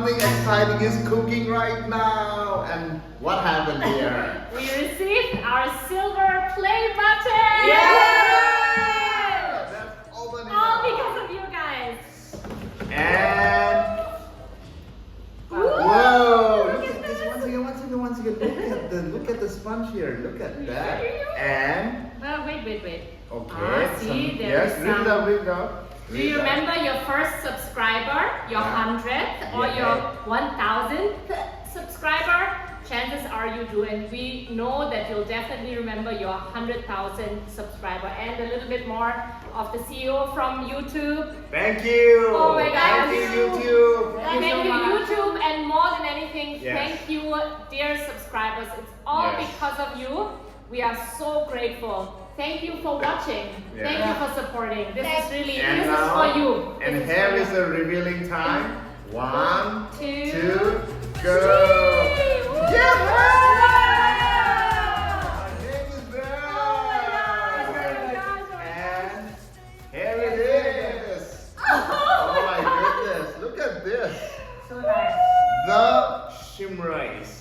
something exciting is cooking right now. And what happened here? We received our silver play button! Yeah! That's all the All because of you guys. And whoa! Look at this once again. Look at the sponge here. Look at that. And Wait. okay. See, there Yes, is read some. it up. Do you remember your first subscriber, your 100th, or your 1000th subscriber? Chances are you do, and we know that you'll definitely remember your 100,000 subscriber and a little bit more of the CEO from YouTube. Thank you. Oh my God. Thank you, YouTube. Thank you, YouTube, and more than anything, Yes. thank you, dear subscribers. It's all Yes. because of you. We are so grateful. Thank you for watching. Yeah. Thank you for supporting. This is really, And this now, is for you. And This here for is you. the revealing time. 1, 2, 2, go! Woo! Yeah! Wow! Our name is there. Oh my gosh. And here it is. Oh my goodness! Look at this. So nice. TheShimrays.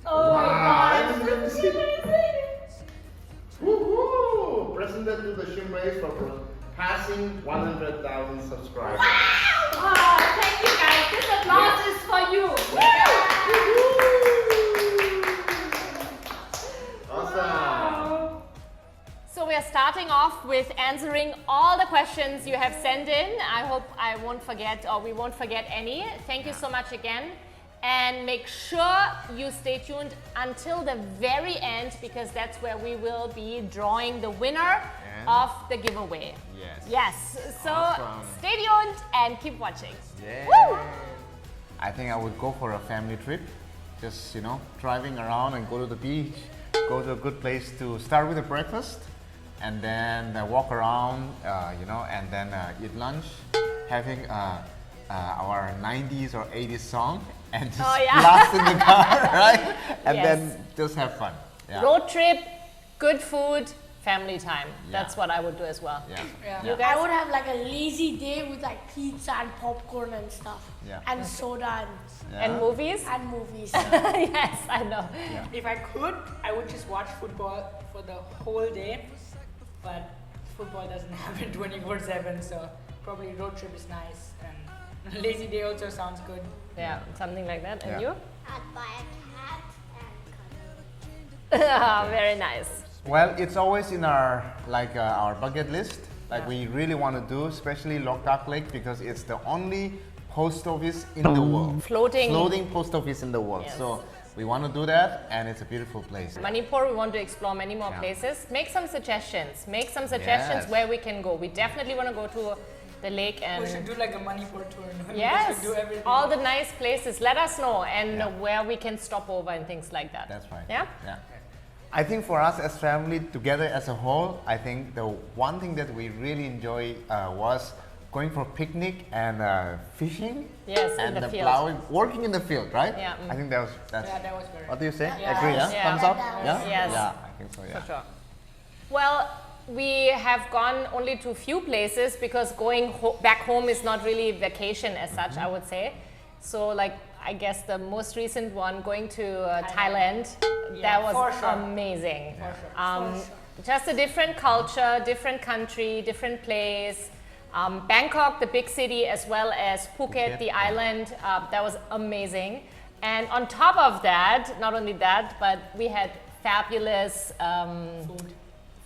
Oh my Wow, gosh. let me see. Woohoo! Presented to TheShimrays for passing 100,000 subscribers. Oh, thank you guys. This applause is for you. Awesome. Wow. So we are starting off with answering all the questions you have sent in. I hope I won't forget, or we won't forget any. Thank you so much again. And make sure you stay tuned until the very end, because that's where we will be drawing the winner of the giveaway. Yes. So Awesome. stay tuned and keep watching. Yeah. Woo! I think I would go for a family trip. Just, driving around and go to the beach, go to a good place to start with a breakfast, and then walk around, and then eat lunch, having our 90s or 80s song, and just blast in the car, right? And Yes. then just have fun. Yeah. Road trip, good food, family time. Yeah. That's what I would do as well. Yeah. You I guys? would have like a lazy day with like pizza and popcorn and stuff. Yeah. And soda And movies? and movies. Yes, I know. If I could, I would just watch football for the whole day, but football doesn't happen 24/7, so probably road trip is nice, and lazy day also sounds good. Yeah, something like that. And Yeah. you? I'd buy a cat and cuddle. Very nice. Well, it's always in our bucket list. Like we really want to do, especially Loktak Lake, because it's the only post office in the world. Floating. post office in the world. Yes. So we want to do that, and it's a beautiful place. Manipur, we want to explore many more Yeah. places. Make some suggestions Yes. where we can go. We definitely want to go to the lake and We should do like a Manipur tour. We yes, should do everything. all the nice places. Let us know and Yeah. where we can stop over and things like that. That's right. Yeah? Yeah. I think for us as family together as a whole, I think the one thing that we really enjoy was going for picnic and fishing. Yes, in and the field. plowing, working in the field, right? Yeah, I think that's. Yeah, that was very. What do you say? Yeah. Agree? Yeah. Yeah. Thumbs up. Yes. Yeah. Yes. Yeah. I think so. Yeah. For sure. Well, we have gone only to few places because going back home is not really vacation as such, I would say. So like, I guess the most recent one, going to Thailand, Yeah, that was for sure. amazing. For sure. Just a different culture, different country, different place. Bangkok, the big city, as well as Phuket, the yeah. island, that was amazing. And on top of that, not only that, but we had fabulous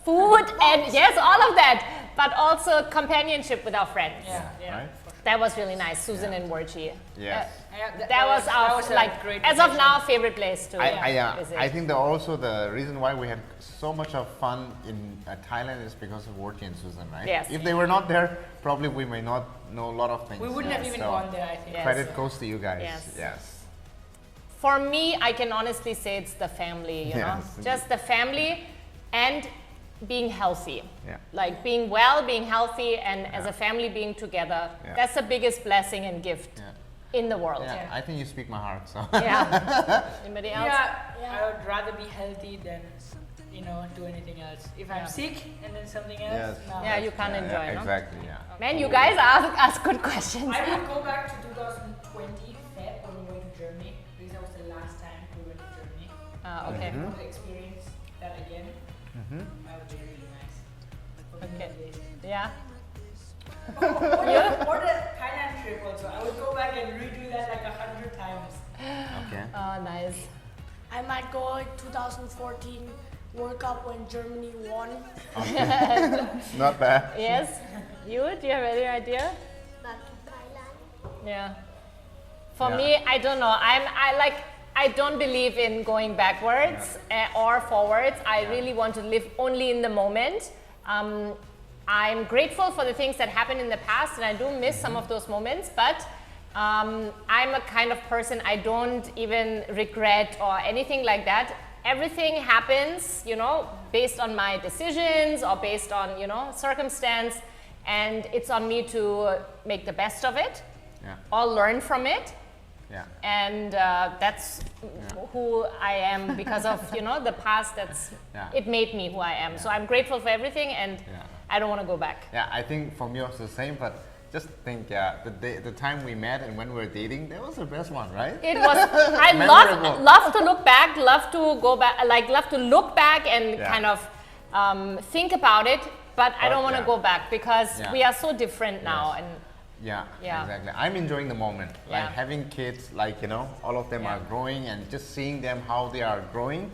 food and yes, all of that, but also companionship with our friends. Yeah. Right? That was really nice, Susan and Warji. Yes. That was our, a like, great as of vacation. now, favorite place to visit. I think that also the reason why we had so much of fun in Thailand is because of Warji and Susan, right? Yes. If they were not there, probably we may not know a lot of things. We wouldn't have even So, gone there, I think. Yes. Credit goes to you guys. Yes. Yes. For me, I can honestly say it's the family, you know, Yes, just the family and being healthy. Yeah. Like being well, being healthy, and as a family being together. Yeah. That's the biggest blessing and gift Yeah. in the world. Yeah. Yeah. I think you speak my heart. So. Yeah. Anybody else? I would rather be healthy than, do anything else. If I'm sick and then something else, Yes. no. Yeah, you can't enjoy, no? Exactly. Yeah. Man, you guys ask good questions. I would go back to 2020 Feb Okay. I want to experience that again. That would be really nice. Okay. Yeah. Or the Thailand trip also. I would go back and redo that like 100 times. Okay. Oh, nice. I might go 2014 World Cup when Germany won. Not bad. Yes. You? Do you have any idea? Back to Thailand. Yeah. For Yeah. me, I don't know. I don't believe in going backwards or forwards. I really want to live only in the moment. I'm grateful for the things that happened in the past, and I do miss some of those moments, but I'm a kind of person, I don't even regret or anything like that. Everything happens, you know, based on my decisions or based on, you know, circumstance, and it's on me to make the best of it or learn from it. Yeah. And that's who I am because of, you know, the past. It made me who I am. So I'm grateful for everything, and I don't want to go back. Yeah, I think for me also the same, but just think, the time we met and when we were dating, that was the best one, right? It was. I love to look back, love to go back, like love to look back and kind of think about it. But I don't want to go back because we are so different now. And yeah, exactly. I'm enjoying the moment, like having kids, like, you know, all of them are growing, and just seeing them how they are growing.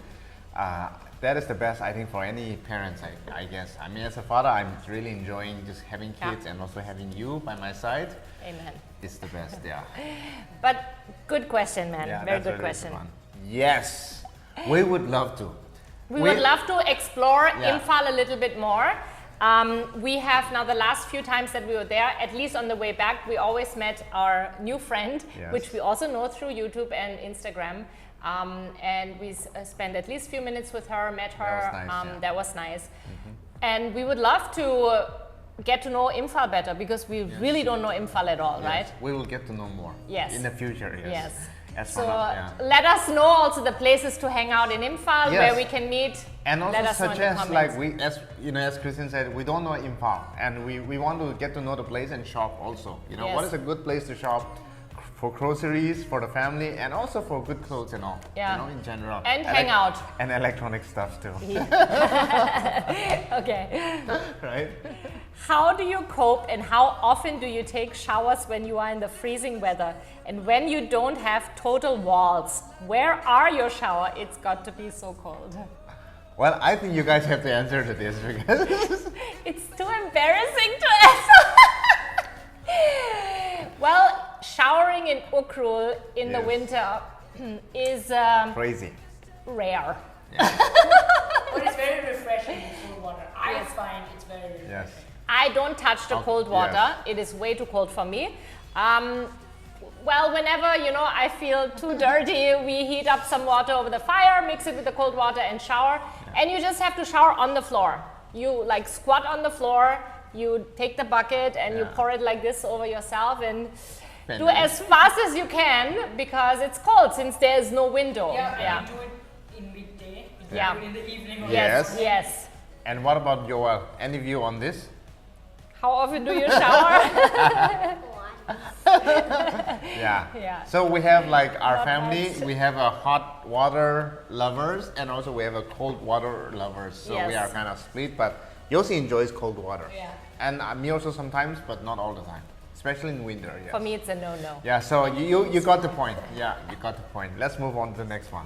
That is the best, I think, for any parents, I guess. I mean, as a father, I'm really enjoying just having kids and also having you by my side. Amen. It's the best, yeah. But good question, man. Yeah, Very that's good really question. fun. Yes, we would love to. We would love to explore Imphal a little bit more. We have now the last few times that we were there, at least on the way back, we always met our new friend, which we also know through YouTube and Instagram. And we spent at least a few minutes with her, met her. That was nice. And we would love to get to know Imphal better because we really don't know Imphal at all, right? We will get to know more in the future. Yes. So let us know also the places to hang out in Imphal where we can meet. And also let us suggest, like as Christian said, we don't know Imphal, and we want to get to know the place and shop also. You know, what is a good place to shop for groceries, for the family, and also for good clothes and all. You know, in general. And hang out. And electronic stuff too. Okay. Right? How do you cope and how often do you take showers when you are in the freezing weather and when you don't have total walls? Where are your shower? It's got to be so cold. Well, I think you guys have to answer to this because it's too embarrassing to answer. Well, showering in Ukrul in the winter is crazy. Rare. But it's very refreshing in cold water. I find it's very refreshing. Yes. I don't touch the cold water. It is way too cold for me. Well, whenever, you know, I feel too dirty, we heat up some water over the fire, mix it with the cold water and shower. And you just have to shower on the floor. You like squat on the floor, you take the bucket and you pour it like this over yourself and do as fast as you can because it's cold since there is no window. And you do it in midday, do it in the evening. Yes. And what about Joel? Any view on this? How often do you shower? So we have like our family, we have a hot water lovers and also we have a cold water lovers. So we are kind of split, but Yossi enjoys cold water. And me also sometimes, but not all the time, especially in winter. For me, it's a no-no. Yeah, so you got the point. Yeah, you got the point. Let's move on to the next one.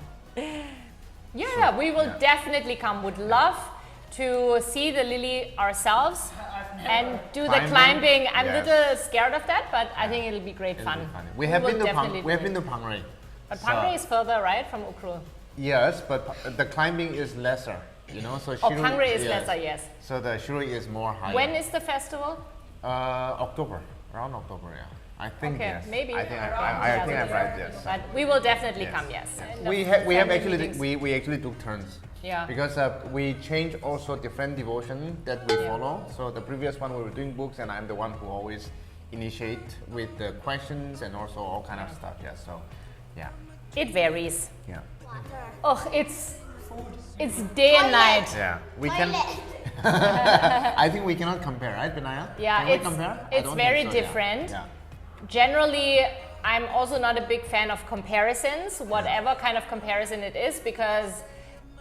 We will definitely come. Would love to see the lily ourselves and do the climbing. I'm a little scared of that, but I think it'll be great fun. We have been to Phang Rai. But Phang Rai is further, right, from Ukrul? Yes, but the climbing is lesser, you know. So Phang Rai is lesser, yes. So the Shirui is more higher. When is the festival? October, around October, I think yes. Maybe. I think I'm right. Yes. But we will definitely come. Yes. We have actually we actually took turns. Yeah. Because we change also different devotion that we follow. So the previous one we were doing books, and I'm the one who always initiate with the questions and also all kind of stuff. Yeah. So, it varies. Yeah. Oh, it's day and night. Yeah. We can. I think we cannot compare, right, Benaya? Yeah. Can we compare? It's very different. Generally, I'm also not a big fan of comparisons, whatever kind of comparison it is, because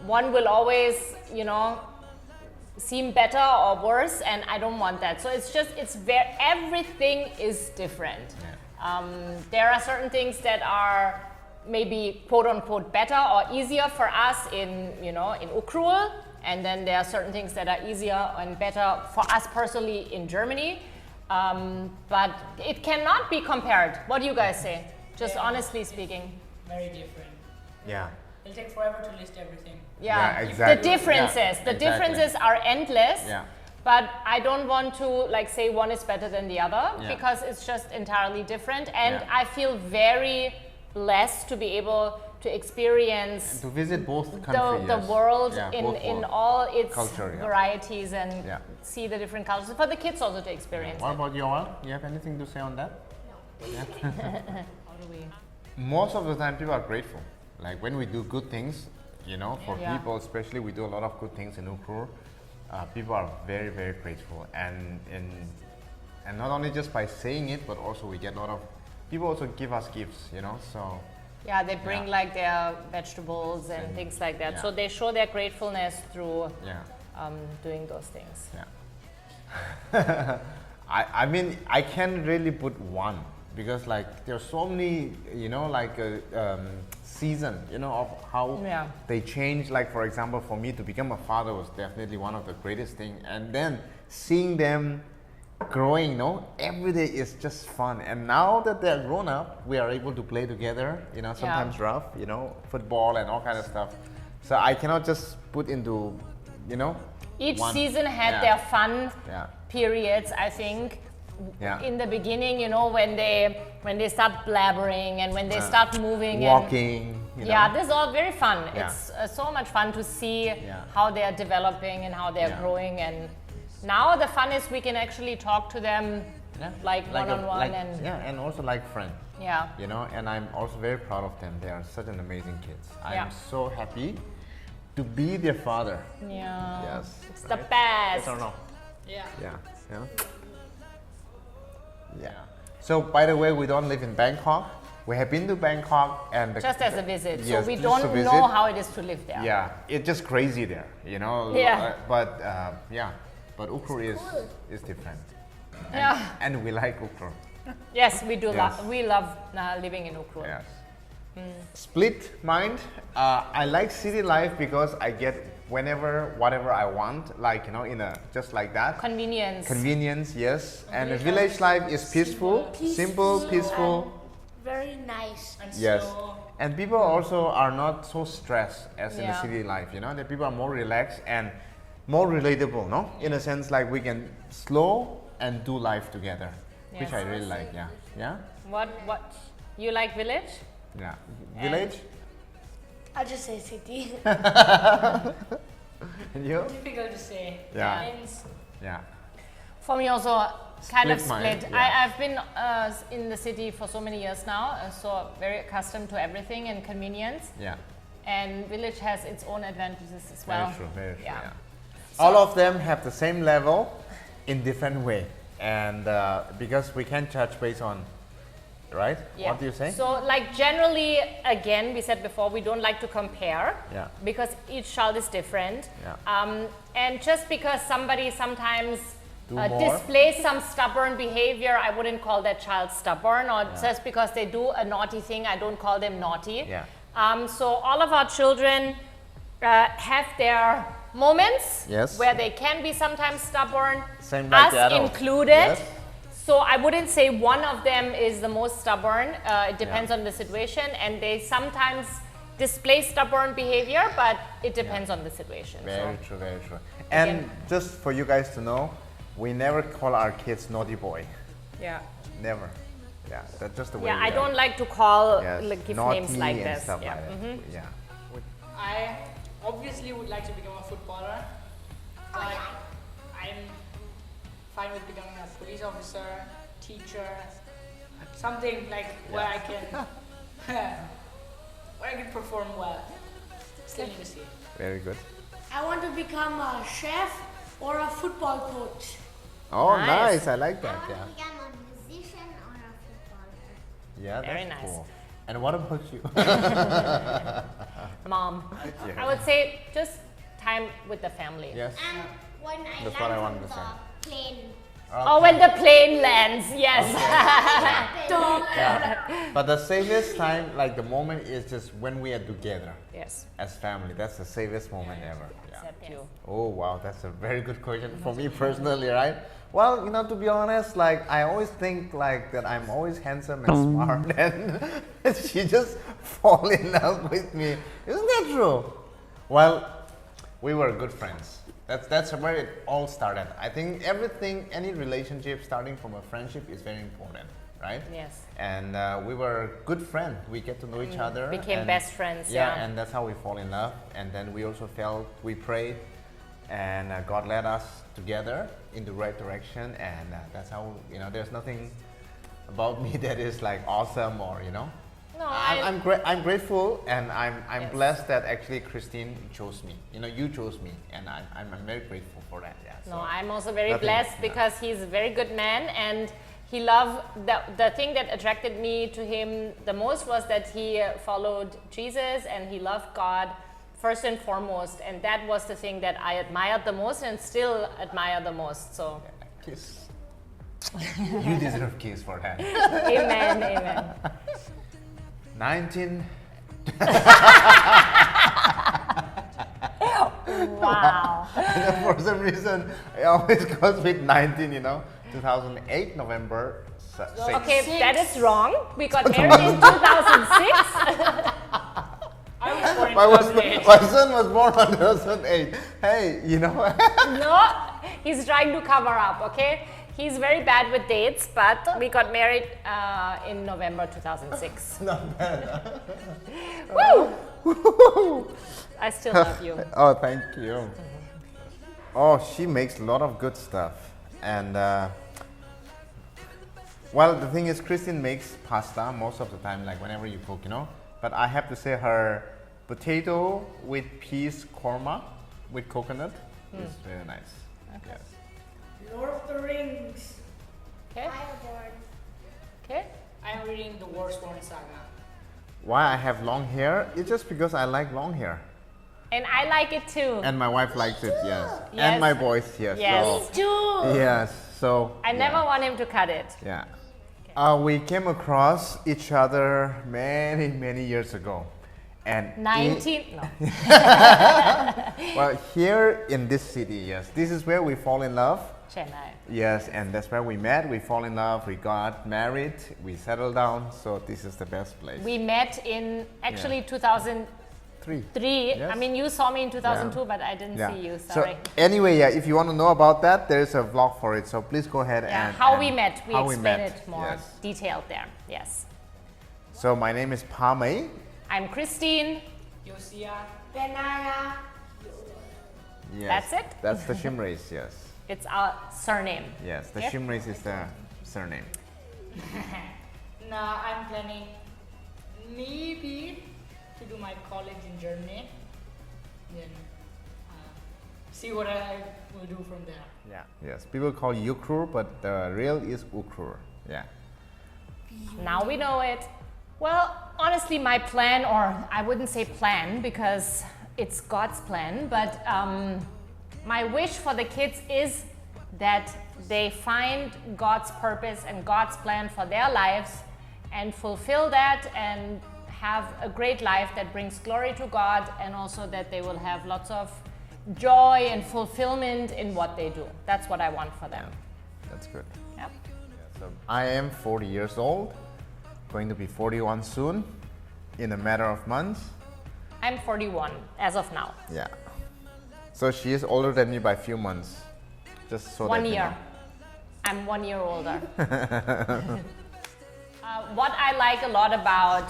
one will always, you know, seem better or worse, and I don't want that. So everything is different. There are certain things that are maybe quote unquote better or easier for us in, you know, in Ukraine, and then there are certain things that are easier and better for us personally in Germany. But it cannot be compared. What do you guys say? Just honestly speaking. Very different. Yeah. It'll take forever to list everything. Yeah, exactly. The differences. Yeah, the exactly. differences are endless. Yeah. But I don't want to like say one is better than the other, Yeah. because it's just entirely different. And Yeah. I feel very blessed to be able to experience To visit both countries. the world Yeah, in both world. all its Culture, yeah. varieties, and Yeah. see the different cultures for the kids also to experience. What it. about you all? You have anything to say on that? How do we? Most of the time people are grateful. Like when we do good things, you know, for Yeah. people especially, we do a lot of good things in Ukraine. People are very, very grateful, and not only just by saying it, but also we get a lot of people also give us gifts, you know. So Yeah, they bring Yeah. like their vegetables and And- things like that. yeah. So they show their gratefulness through yeah, doing those things. yeah. I mean I can't really put one, because like there's so many, you know, like season, you know, of how Yeah. they change. Like for example, for me to become a father was definitely one of the greatest thing, and then seeing them growing, no, every day is just fun. And now that they're grown up, we are able to play together, you know, sometimes rough, you know, football and all kind of stuff. So I cannot just put into, you know, Each one. season had Yeah. their fun Yeah. periods, I think. Yeah. In the beginning, you know, when they start blabbering and when they start moving Walking, you and know. yeah, this is all very fun. Yeah. It's so much fun to see Yeah. how they are developing and how they are Yeah. growing. And now the fun is we can actually talk to them Yeah. like one on one, like- and yeah, and also like friend, yeah. you know. And I'm also very proud of them. They are such an amazing kids. Yeah. I'm so happy to be their father. Yeah. Yes, It's the right? best. Yes or no? Yeah. Yeah. Yeah. Yeah. So by the way, we don't live in Bangkok. We have been to Bangkok and Just as a visit. Yes, so we just don't a visit. know how it is to live there. Yeah, it's just crazy there, you know. Yeah. But yeah, but Ukraine is different. And, Yeah. And we like Ukraine. Yes, we do. Yes. We love living in Ukraine. Yes. Split mind. I like city life because I get whatever I want, like, you know, in a just like that. Convenience. Convenience, yes. And the village life is peaceful, simple, peaceful. Very nice. And Yes. slow. And people also are not so stressed as in the Yeah. city life, you know. The people are more relaxed and more relatable, no? In a sense, like we can slow and do life together, which I Yes. really like. Yeah. Yeah. What you like village? Yeah. Village. I just say city. And you? Difficult to say. Yeah. Depends. Yeah. For me also kind of Split split. mind, yeah. I've been in the city for so many years now, so very accustomed to everything and convenience. Yeah. And village has its own advantages as well. Very true. Very true. Yeah. Yeah. All of them have the same level in different way, and because we can't judge based on, right? Yeah. What do you say? So like generally, again, we said before, we don't like to compare Yeah. because each child is different. Yeah. And just because somebody sometimes Do more. displays some stubborn behavior, I wouldn't call that child stubborn, or just because they do a naughty thing, I don't call them naughty. Yeah. So all of our children have their moments Yes. where they can be sometimes stubborn, Same like the us adults. included. Yes. So I wouldn't say one of them is the most stubborn. It depends Yeah. on the situation, and they sometimes display stubborn behavior, but it depends on the situation. Very So true. Very true. And Again. just for you guys to know, we never call our kids naughty boy. yeah, Never. Yeah. That's just the way. yeah. we I are. don't like to call Yes. like, give Naughty names like and this. stuff Yeah. like that. Yeah. I obviously would like to become a footballer, but I'm fine with becoming a police officer, teacher, something like where I can where I can perform well. Still need to see. Very good. I want to become a chef or a football coach. Oh, Nice. nice. I like I that. want Yeah. to become a musician or a footballer. Yeah, Very that's nice. cool. And what about you? Mom. Yeah. I would say just time with the family. Yes. And when I That's what I land wanted from to the plane. Oh, when the plane lands, yes. Yeah. But the safest time, like the moment, is just when we are together Yes. as family. That's the safest moment ever. Yeah. Except you. Oh wow, that's a very good question for me personally, right? Well, to be honest, like I always think like that I'm always handsome and smart, and she just fall in love with me. Isn't that true? Well, we were good friends. That's where it all started. I think everything, any relationship starting from a friendship is very important, right? Yes. And we were good friends. We get to know each other. Became and- best friends, Yeah, yeah. and that's how we fall in love. And then we also we prayed, and God led us together in the right direction. And that's how, there's nothing about me that is like awesome or, No, I'm grateful, and I'm Yes. blessed that actually Christine chose me. You chose me, and I'm very grateful for that. Yeah. No, so I'm also very nothing- blessed yeah. because he's a very good man, and he loved the thing that attracted me to him the most was that he followed Jesus and he loved God first and foremost, and that was the thing that I admired the most and still admire the most. So, Kiss. You deserve kiss for that. amen, amen. 19. Wow. For some reason, it always goes with 19. 2008 November 6th. Okay, that is wrong. We got married in 2006. I was born in 2008. My son was born on 2008. Hey, No, he's trying to cover up, okay? He's very bad with dates, but we got married in November 2006. Not bad. Woo! I still love you. Oh, thank you. Oh, she makes a lot of good stuff. And, well, the thing is, Christine makes pasta most of the time, like whenever you cook, But I have to say her potato with peas korma with coconut is very nice. Yes. Lord of the Rings. Okay, Fireborn. okay. I'm reading the Warsworn Saga. Why I have long hair? It's just because I like long hair. And I like it too. And my wife likes it, yes. Yes. And my boys, yes. Yes. So, Too. yes, so. I never want him to cut it. Yeah. We came across each other many, many years ago. And 19, no. well, here in this city, yes. This is where we fall in love. Chennai. Yes, and that's where we met. We fall in love, we got married, we settled down. So this is the best place. We met in actually 2003. Yes. I mean, you saw me in 2002, Yeah. but I didn't Yeah. see you. Sorry. So anyway, yeah, if you want to know about that, there's a vlog for it. So please go ahead Yeah, and how and we met. We how explain met. it more Yes. detailed there. Yes. So my name is Pamay. I'm Christine. Yosia. Benaya. Yes. That's it? That's TheShimrays, yes. It's our surname. Yes, Yep. TheShimrays is the surname. Now I'm planning maybe to do my college in Germany. Then see what I will do from there. Yeah. Yes, people call Yukur, but the real is Ukur. Yeah. Now we know it. Well, honestly, my plan, or I wouldn't say plan because it's God's plan, but my wish for the kids is that they find God's purpose and God's plan for their lives and fulfill that and have a great life that brings glory to God, and also that they will have lots of joy and fulfillment in what they do. That's what I want for them. That's good. Yep. So I am 40 years old, going to be 41 soon, in a matter of months. I'm 41 as of now. Yeah. So she is older than me by a few months. Just so 1 that you year. know. I'm 1 year older. What I like a lot about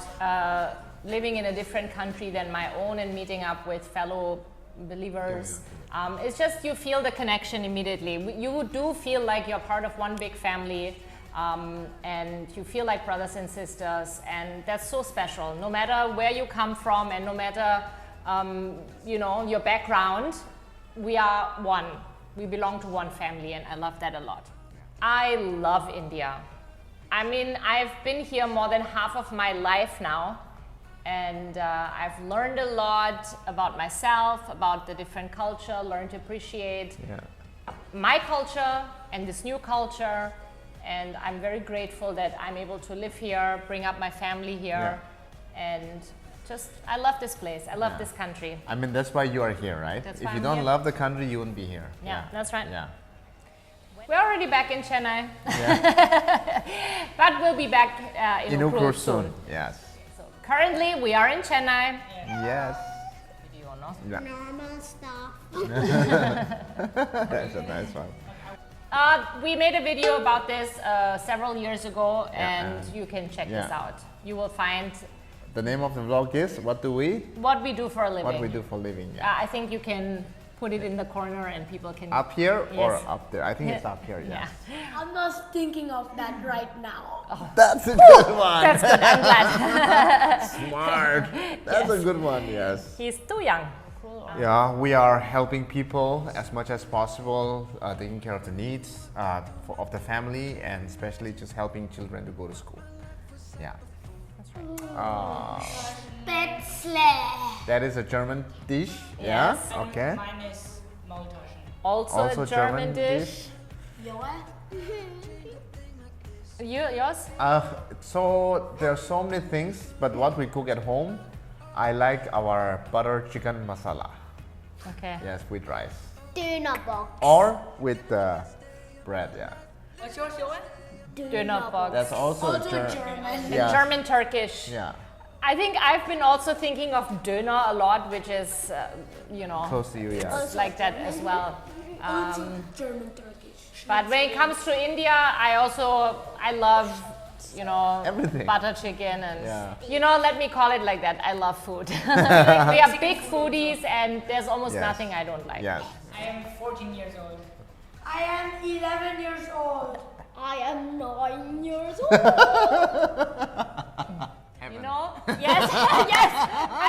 living in a different country than my own and meeting up with fellow believers is just you feel the connection immediately. You do feel like you're part of one big family, and you feel like brothers and sisters, and that's so special. No matter where you come from and no matter your background, we are one. We belong to one family, and I love that a lot. I love India. I mean, I've been here more than half of my life now, and I've learned a lot about myself, about the different culture, learned to appreciate my culture and this new culture, and I'm very grateful that I'm able to live here, bring up my family here, and just, I love this place, I love this country. I mean, that's why you are here, right? That's If why you I'm don't here. love the country, you wouldn't be here. Yeah, that's right. Yeah. We're already back in Chennai, Yeah. but we'll be back in In Ukhrul Ukhrul soon. Yes. So currently we are in Chennai. Yes. Video, no? Yeah. Normal stuff. That's a nice one. We made a video about this several years ago, and and- you can check this yeah. out. You will find The name of the vlog is What Do We? what we do for a living. What we do for living. Yeah. I think you can put it in the corner and people can... Up here or Yes. up there? I think it's up here, Yeah. yes. I'm not thinking of that right now. That's a good one. That's good, I'm glad. Smart. That's a good one, yes. He's too young. Yeah, we are helping people as much as possible, taking care of the needs of the family, and especially just helping children to go to school. Yeah. Spätzle. That is a German dish. Yes. Yeah. And Okay. mine is Maultaschen. Also, Also a German dish. Yours? So there are so many things, but what we cook at home, I like our butter chicken masala. Okay. Yes, with rice Dönerbox. or with bread. Yeah. What's yours, Johan? Dönerbox. That's also, Also German. Yeah. German Turkish. Yeah. I think I've been also thinking of döner a lot, which is, you know, Close to you. Yeah. it's like that as well. Also German Turkish. But when it comes to India, I love, you know, Everything. butter chicken and, Yeah. you know, let me call it like that. I love food. We are big foodies and there's almost Yes. nothing I don't like. Yes. I am 14 years old. I am 11 years old. I am 9 years old. You know? Yes, yes,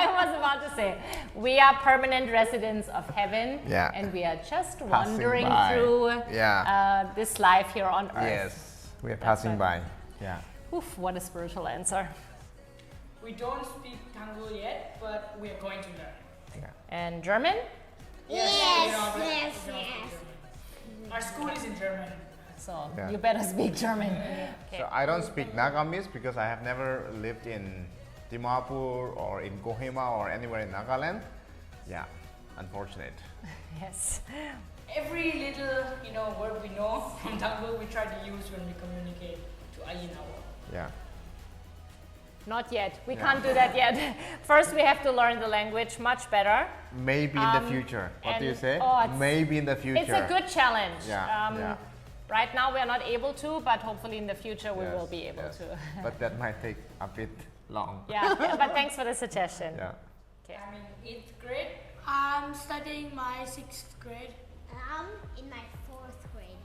I was about to say. We are permanent residents of heaven. Yeah. And we are just Passing wandering by. through Yeah. this life here on earth. Yes. We are passing by. Yeah. Oof, what a spiritual answer. We don't speak Tango yet, but we are going to learn. And German? Yes, we don't speak yes, German. yes. Our school is in German. So Yeah. you better speak German. Okay. So I don't speak Nagamese because I have never lived in Dimapur or in Kohima or anywhere in Nagaland. Yeah, unfortunate. Yes. Every little, word we know from Tango, we try to use when we communicate to Ayinawa. Yeah. Not yet. We can't do that yet. First, we have to learn the language much better. Maybe in the future. What do you and- say? oh, it's- Maybe in the future. It's a good challenge. Yeah, yeah. Right now, we are not able to, but hopefully in the future, we will be able yes. to. But that might take a bit long. Yeah, but thanks for the suggestion. Yeah. Okay. I'm in 8th grade. I'm studying my 6th grade. I'm in my 4th grade.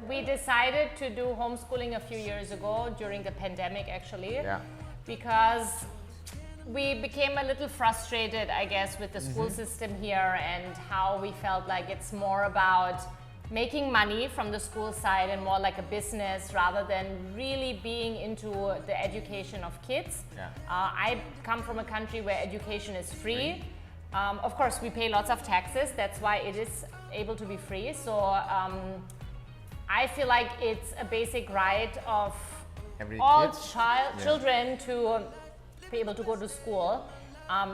We decided to do homeschooling a few years ago during the pandemic, actually. Yeah. Because we became a little frustrated, I guess, with the school system here and how we felt like it's more about making money from the school side and more like a business rather than really being into the education of kids. Yeah. I come from a country where education is free. Of course, we pay lots of taxes. That's why it is able to be free. So I feel like it's a basic right of Every all kid? children to be able to go to school.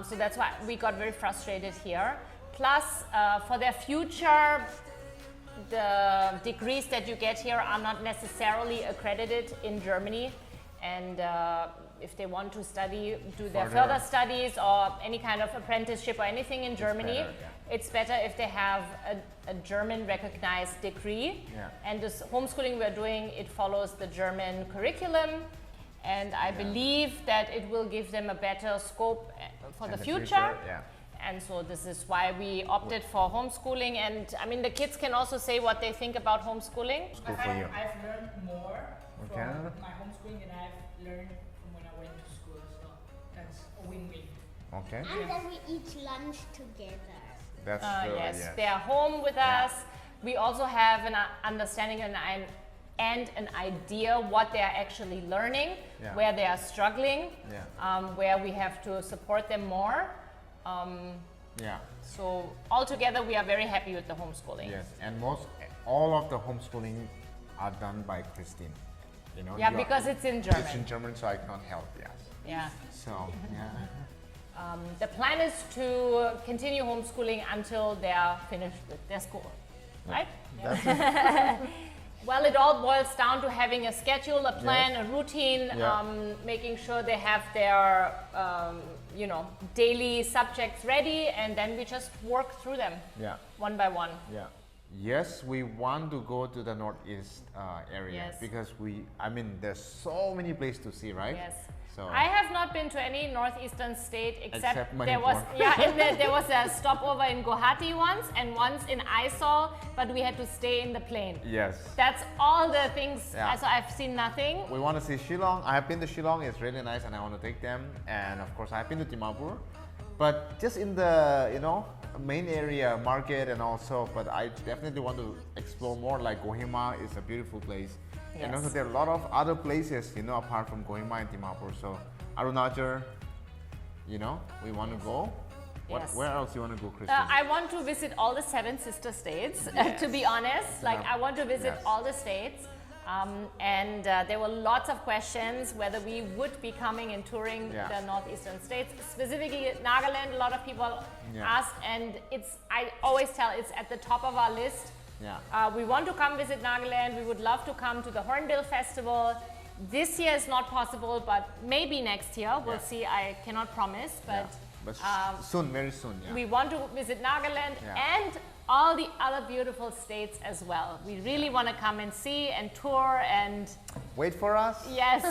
So that's why we got very frustrated here. Plus, for their future, the degrees that you get here are not necessarily accredited in Germany. And if they want to study, do their further studies or any kind of apprenticeship or anything in Germany, it's better if they have a German recognized degree. Yeah. And this homeschooling we're doing, it follows the German curriculum. And I believe that it will give them a better scope for In the the future. Yeah. And so this is why we opted for homeschooling. And I mean, the kids can also say what they think about homeschooling. Good for you. I've learned more Okay. from my homeschooling than I've learned from when I went to school. So that's a win-win. Okay. And then we eat lunch together. That's true. Yes, yes. they are home with Yeah. us. We also have an understanding and and an idea what they are actually learning, Yeah. where they are struggling, Yeah. where we have to support them more. Yeah. So altogether, we are very happy with the homeschooling. Yes, and all of the homeschooling are done by Christine. You know. Yeah, because it's in German. It's in German, so I cannot help. Yes. Yeah. So yeah. The plan is to continue homeschooling until they are finished with their school, right? That's it. Well, it all boils down to having a schedule, a plan, Yes. a routine, Yeah. making sure they have their, daily subjects ready, and then we just work through them Yeah. one by one. Yeah. Yes, we want to go to the northeast area Yes. because there's so many places to see, right? Yes. So I have not been to any northeastern state except Except there was Manipur. there was a stopover in Guwahati once and once in Aizawl, but we had to stay in the plane. yes. That's all the things. Yeah. So I've seen nothing. We want to see Shillong. I have been to Shillong. It's really nice, and I want to take them. And of course, I've been to Dimapur, but just in the main area, market, and also. But I definitely want to explore more. Like Kohima is a beautiful place, and Yes. also there are a lot of other places, apart from Kohima and Dimapur. So Arunachal, we want to go. Yes. Where else you want to go, Christine? I want to visit all the 7 sister states, to be honest. Like, I want to visit Yes. all the states. And there were lots of questions whether we would be coming and touring Yeah. the northeastern states, specifically Nagaland. A lot of people Yeah. asked, and I always tell it's at the top of our list. Yeah. We want to come visit Nagaland. We would love to come to the Hornbill Festival. This year is not possible, but maybe next year. We'll Yeah. see. I cannot promise, but. But soon, very soon. Yeah. We want to visit Nagaland Yeah. and all the other beautiful states as well. We really want to come and see and tour and Wait for us. yes,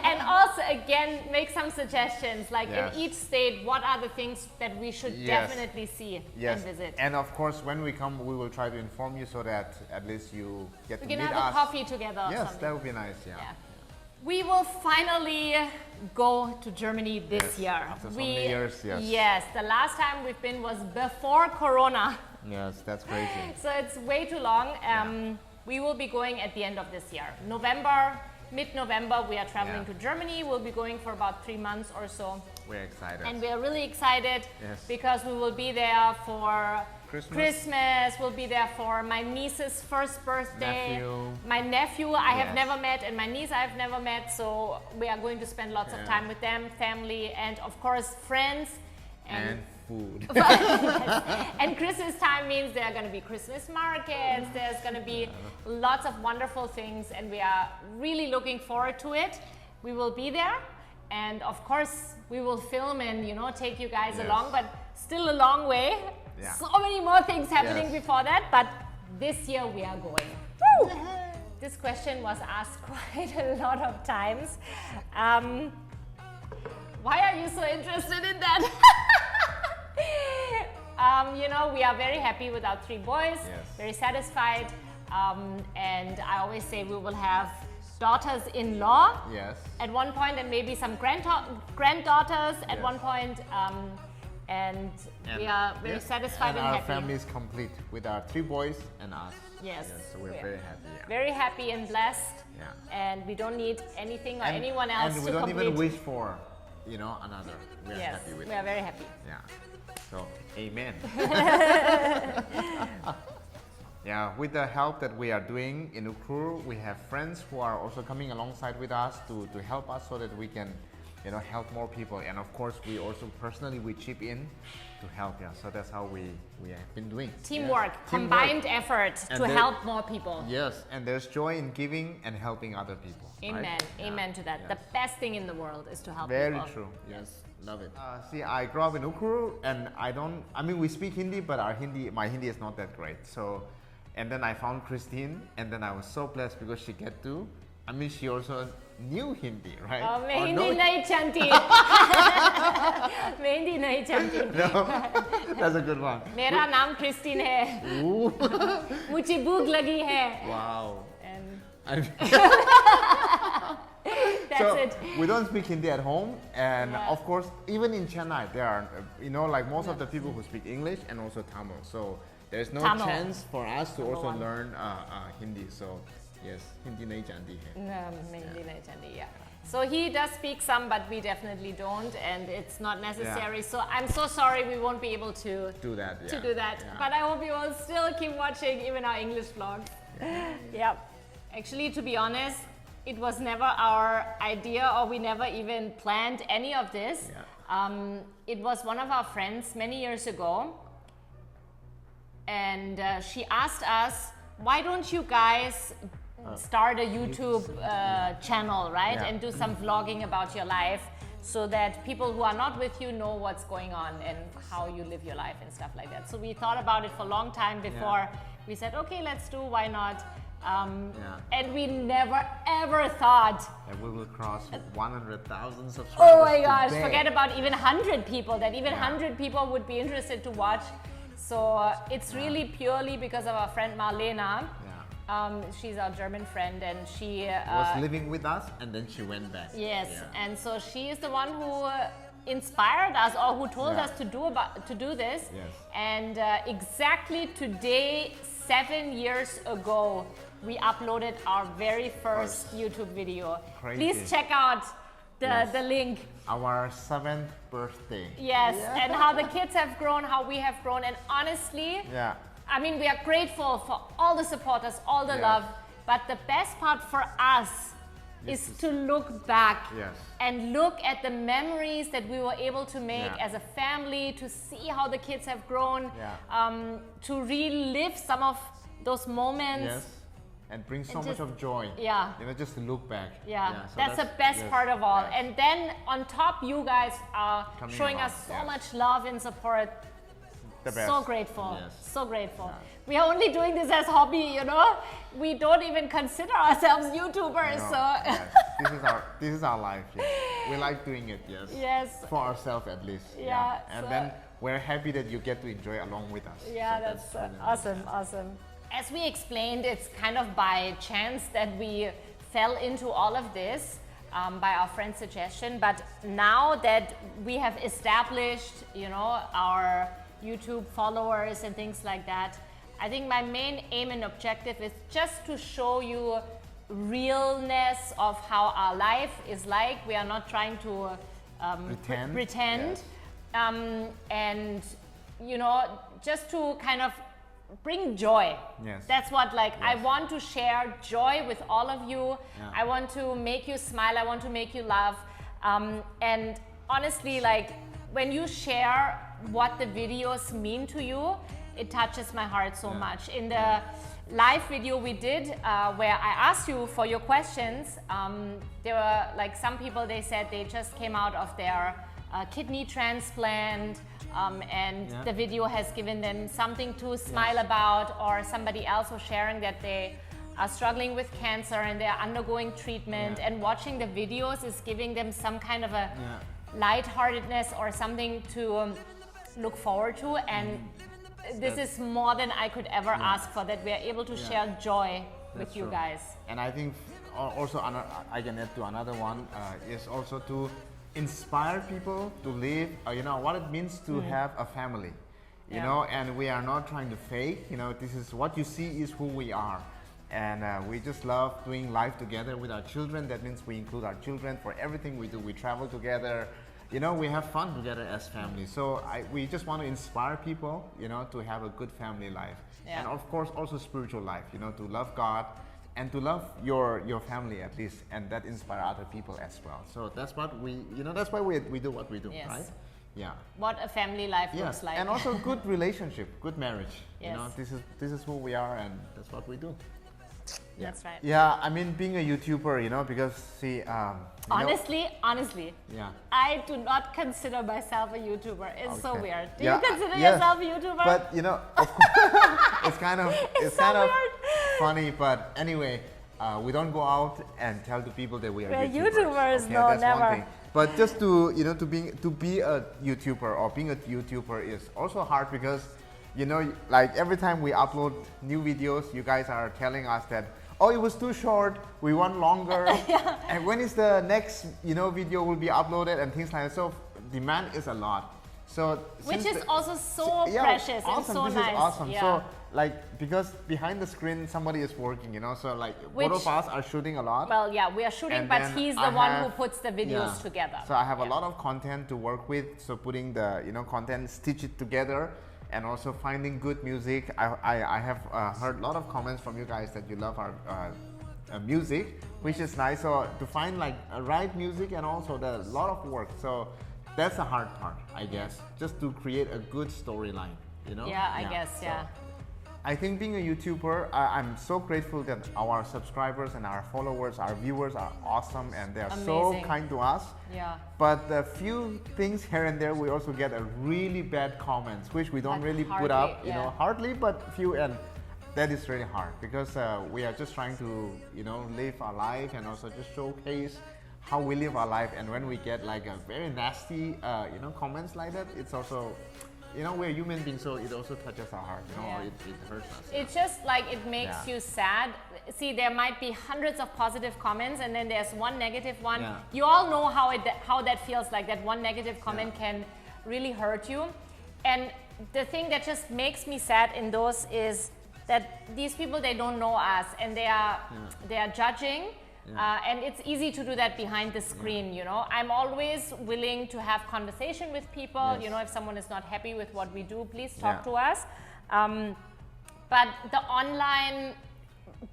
and also again make some suggestions like Yes. in each state what are the things that we should Yes. definitely see Yes, and visit. and of course, when we come, we will try to inform you so that at least you get We to can meet have us. a coffee together or Yes, something. that would be nice. Yeah. Yeah. We will finally go to Germany this Yes, year. after so many years, yes. Yes, the last time we've been was before Corona. Yes, that's crazy. So it's way too long. We will be going at the end of this year. Mid-November, we are traveling Yeah. to Germany. We'll be going for about 3 months or so. We're excited. And we are really excited Yes. because we will be there for Christmas. We'll be there for my niece's first birthday. Nephew. My nephew I have Yes. never met, and my niece I have never met. So we are going to spend lots of Yeah. time with them, family, and of course friends. and food. And Christmas time means there are going to be Christmas markets, there's going to be lots of wonderful things, and we are really looking forward to it. We will be there, and of course we will film and take you guys Yes. along, but still a long way. Yeah. So many more things happening Yes. before that, but this year we are going. Woo! This question was asked quite a lot of times. Why are you so interested in that? We are very happy with our 3 boys, Yes. very satisfied, and I always say we will have daughters-in-law Yes. at one point, and maybe some granddaughters at Yes. one point, and we are very yes, satisfied and our happy. family is complete with our 3 boys and us. Yes, so we're we are. very happy. Yeah. Very happy and blessed, Yeah. and we don't need anything or anyone else and to we don't complete. even wish for, another. We are Yes, happy with we are very happy. Yeah. So, amen. Yeah, with the help that we are doing in Ukhrul, we have friends who are also coming alongside with us to help us so that we can, help more people. And of course, we also personally, we chip in to help. Yeah, so that's how we have been doing. Teamwork, Yes. combined effort And to there- help more people. Yes, and there's joy in giving and helping other people. Amen. right? Amen to that. Yes. The best thing in the world is to help Very people. true. Yes, love it. See, I grew up in Ukhrul, and we speak Hindi, but my Hindi is not that great. So, and then I found Christine, and then I was so blessed because she she also knew Hindi, right? Oh, मैं Or Hindi know- नहीं जानती मैं हिंदी नहीं जानती No, that's a good one. मेरा नाम Christine है Ooh, मुझे भूख लगी है wow. and that's So it. we don't speak Hindi at home, and Yeah. of course, even in Chennai, there are, like most of the people who speak English and also Tamil. So there's no Tamil. chance for us to also one. learn Hindi. So Yes, Hindi nahi janti hai. Mainly Nigerian, yeah. So he does speak some, but we definitely don't, and it's not necessary. Yeah. So I'm so sorry we won't be able to Do that, yeah. to do that. Yeah. But I hope you will still keep watching even our English vlogs. Yeah. Actually, to be honest, it was never our idea, or we never even planned any of this. Yeah. It was one of our friends many years ago, and she asked us, why don't you guys start a YouTube channel, right? Yeah. And do some vlogging about your life, so that people who are not with you know what's going on and how you live your life and stuff like that. So we thought about it for a long time before we said, okay, let's do, why not? And we never ever thought And we will cross 100,000 subscribers. oh my gosh, today. forget about even 100 people, that even 100 people would be interested to watch. So it's really purely because of our friend Marlena. She's our German friend, and she Was living with us and then she went back. yes, Yeah. and so she is the one who inspired us, or who told Yeah. us to do this. Yes. And exactly today, 7 years ago, we uploaded our very first YouTube video. Crazy. Please check out Yes. the link. Our 7th birthday. Yes, and how the kids have grown, how we have grown, and honestly, Yeah. I mean, we are grateful for all the supporters, all the Yes. love, but the best part for us is to look back Yes. and look at the memories that we were able to make Yeah. as a family, to see how the kids have grown, Yeah. to relive some of those moments. Yes. And bring so much just- of joy. Yeah. You know, just to look back. Yeah, so that's the best yes, part of all. yes. And then on top, you guys are Coming showing along, us so yes. much love and support. The best. So grateful, Yes. so grateful. We are only doing this as hobby, you know. We don't even consider ourselves YouTubers. No, So yes. This is our life. Yes. We like doing it. Yes. yes, For ourselves at least. Yeah, And so- then we're happy that you get to enjoy along with us. yeah, So that's really awesome, nice. awesome. As we explained, it's kind of by chance that we fell into all of this by our friend's suggestion. But now that we have established, you know, our YouTube followers and things like that, I think my main aim and objective is just to show you realness of how our life is like. We are not trying to Pretend. pretend. Yes. And you know, just to kind of bring joy. Yes. That's what, like, I Yes. want to share joy with all of you. Yeah. I want to make you smile. I want to make you laugh. And honestly, like, when you share what the videos mean to you, it touches my heart so much. In the live video we did, where I asked you for your questions, there were like some people, they said they just came out of their kidney transplant, and the video has given them something to smile about, or somebody else was sharing that they are struggling with cancer and they're undergoing treatment, and watching the videos is giving them some kind of a lightheartedness or something to look forward to. And this is more than I could ever ask for, that we are able to share joy with That's you true. guys. And I think also I can add to another one is also to inspire people to live, you know, what it means to have a family, you know, and we are not trying to fake, you know, this is what you see is who we are. And we just love doing life together with our children. That means we include our children for everything we do. We travel together, you know, we have fun together as family. So we just want to inspire people, you know, to have a good family life. And of course also spiritual life, you know, to love God and to love your family at least, and that inspire other people as well. So that's what we, you know, that's why we do what we do, right? Yeah. What a family life Yes, looks like. and also good relationship, good marriage. You know, Yes. this is who we are, and that's what we do. That's right. Yeah, I mean, being a YouTuber, you know, because see, you know- honestly, yeah. I do not consider myself a YouTuber. It's so Okay. weird. Do Yeah, you consider yes, yourself a YouTuber? But you know, of course, it's kind of so weird. funny. But anyway, we don't go out and tell the people that we are We're YouTubers. YouTubers, no, that's never. One thing. But just to, you know, to be a YouTuber or being a YouTuber is also hard, because, you know, like every time we upload new videos, you guys are telling us that, oh, it was too short, we want longer, and when is the next, you know, video will be uploaded and things like that. So demand is a lot. So Which since is also so precious and awesome. so This nice. is awesome. Yeah. So like because behind the screen somebody is working, you know. So like Which- both of us are shooting a lot. Well, yeah, we are shooting, And but then he's I the one who have- puts the videos yeah. together. So I have a Yeah. lot of content to work with. So putting the content, stitch it together, and also finding good music. I have heard a lot of comments from you guys that you love our music, which is nice. So to find like right music and also a lot of work. So that's the hard part, I guess, just to create a good storyline. You know? Yeah, I guess, so yeah. I think being a YouTuber, I'm so grateful that our subscribers and our followers, our viewers are awesome and they are so Amazing. kind to us. Yeah. But a few things here and there, we also get a really bad comments, which we don't But really put hardly, up, you yeah. know, hardly, but few, and that is really hard because we are just trying to, live our life and also just showcase how we live our life. And when we get like a very nasty, comments like that, it's also, we're human beings, so it also touches our heart, Yeah. or it hurts us. It's just like it makes Yeah. you sad. See, there might be hundreds of positive comments and then there's one negative one. Yeah. You all know how that feels like, that one negative comment Yeah. can really hurt you. And the thing that just makes me sad in those is that these people, they don't know us and they are judging. And it's easy to do that behind the screen, I'm always willing to have conversation with people. Yes. If someone is not happy with what we do, please talk Yeah. to us. But the online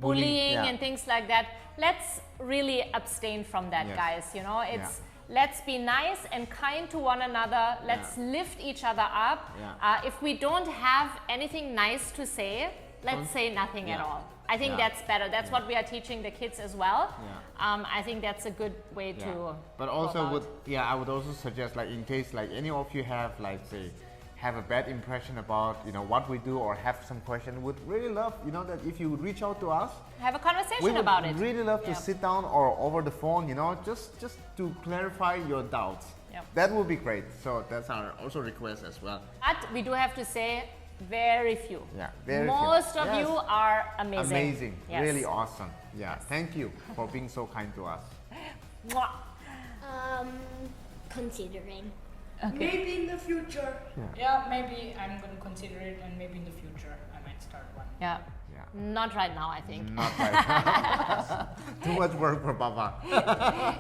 bullying yeah. and things like that, let's really abstain from that, Yes. guys. Let's be nice and kind to one another. Let's lift each other up. Yeah. If we don't have anything nice to say, let's say nothing at Yeah. all. I think Yeah. that's better. That's what we are teaching the kids as well. Yeah. I think that's a good way Yeah. to. But go also about. I would also suggest, like, in case like any of you have like say have a bad impression about what we do or have some question, would really love that if you would reach out to us. Have a conversation We would about it. really love to Yeah. sit down or over the phone, just to clarify your doubts. Yep. That would be great. So that's our also request as well. But we do have to say, very few. Yeah, very few. Most of Yes. you are amazing. Amazing, Yes. really awesome. Yeah, thank you for being so kind to us. Mwah. Considering. Maybe in the future. Yeah, maybe I'm going to consider it, and maybe in the future I might start one. Yeah. Yeah. Not right now, I think. Not right. Too much work for Papa.